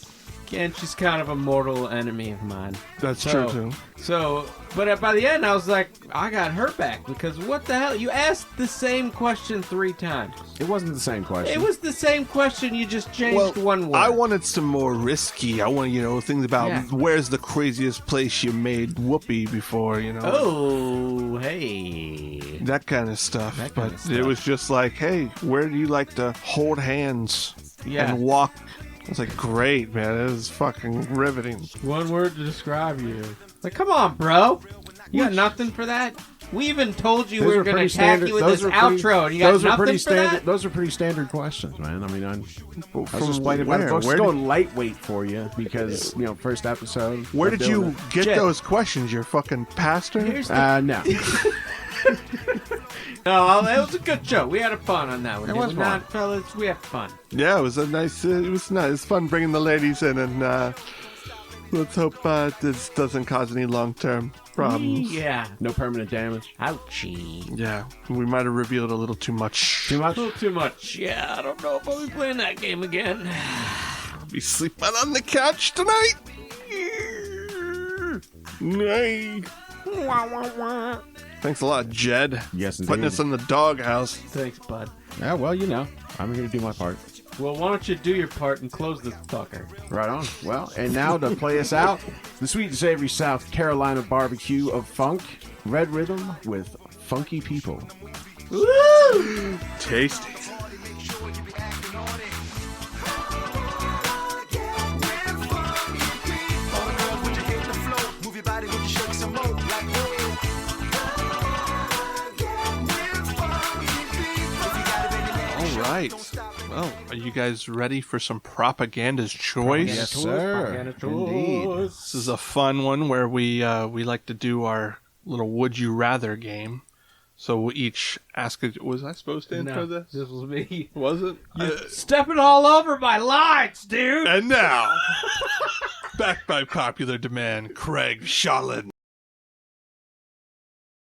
Speaker 3: and she's kind of a mortal enemy of mine.
Speaker 1: That's
Speaker 3: So-
Speaker 1: true too.
Speaker 3: So, but by the end, I was like, I got her back because what the hell? You asked the same question 3 times.
Speaker 2: it wasn't the same question.
Speaker 3: It was the same question, you just changed one word.
Speaker 1: I wanted some more risky. I want, things about
Speaker 3: Yeah.
Speaker 1: where's the craziest place you made whoopee before,
Speaker 3: Oh, hey.
Speaker 1: that kind of stuff.
Speaker 3: That
Speaker 1: But
Speaker 3: kinda stuff.
Speaker 1: it was just like, hey, where do you like to hold hands
Speaker 3: Yeah.
Speaker 1: and walk? I was like, great, man. It was fucking riveting.
Speaker 3: One word to describe you. Like, come on, bro. You got nothing for that? We even told you we were going to attack you with this outro, and you got nothing for that?
Speaker 2: Those are pretty standard questions, man. I mean, I was
Speaker 1: From
Speaker 2: just playing it
Speaker 1: where?
Speaker 2: by the books.
Speaker 1: Where
Speaker 2: It's
Speaker 1: did-
Speaker 2: going lightwait for you because, first episode.
Speaker 1: Where
Speaker 2: we're
Speaker 1: did
Speaker 2: doing
Speaker 1: you get
Speaker 3: Jed.
Speaker 1: those questions? Your fucking pastor?
Speaker 3: Here's
Speaker 2: it.
Speaker 3: the...
Speaker 2: No.
Speaker 3: No, it was a good show. We had fun on that one.
Speaker 2: It
Speaker 3: did
Speaker 2: was
Speaker 3: we
Speaker 2: fun.
Speaker 3: not, fellas? We had fun.
Speaker 1: Yeah, it was a nice. It was nice. It's fun bringing the ladies in, and let's hope this doesn't cause any long-term problems.
Speaker 3: Yeah.
Speaker 2: No permanent damage.
Speaker 3: Ouchie.
Speaker 1: Yeah, we might have revealed a little too much.
Speaker 2: Too much?
Speaker 3: A little too much. Yeah, I don't know if I'll be playing that game again.
Speaker 1: Be sleeping on the couch tonight. Night. Thanks a lot, Jed.
Speaker 2: Yes, indeed.
Speaker 1: Putting us in the doghouse.
Speaker 3: Thanks, bud.
Speaker 2: Yeah, well, you know, I'm here to do my part.
Speaker 3: Well, why don't you do your part and close this fucker?
Speaker 2: Right on. Well, and now to play us out, the sweet and savory South Carolina barbecue of funk, Red Rhythm with Funky People.
Speaker 1: Woo! Tasty. Right. Well, are you guys ready for some Propaganda's Choice?
Speaker 2: Yes, sir. Indeed.
Speaker 1: This is a fun one where we like to do our little Would You Rather game. So we'll each ask it. Was I supposed to intro this?
Speaker 3: This was me.
Speaker 1: Was it?
Speaker 3: Stepping all over my lines, dude.
Speaker 1: And now, backed by popular demand, Kraig Shalin.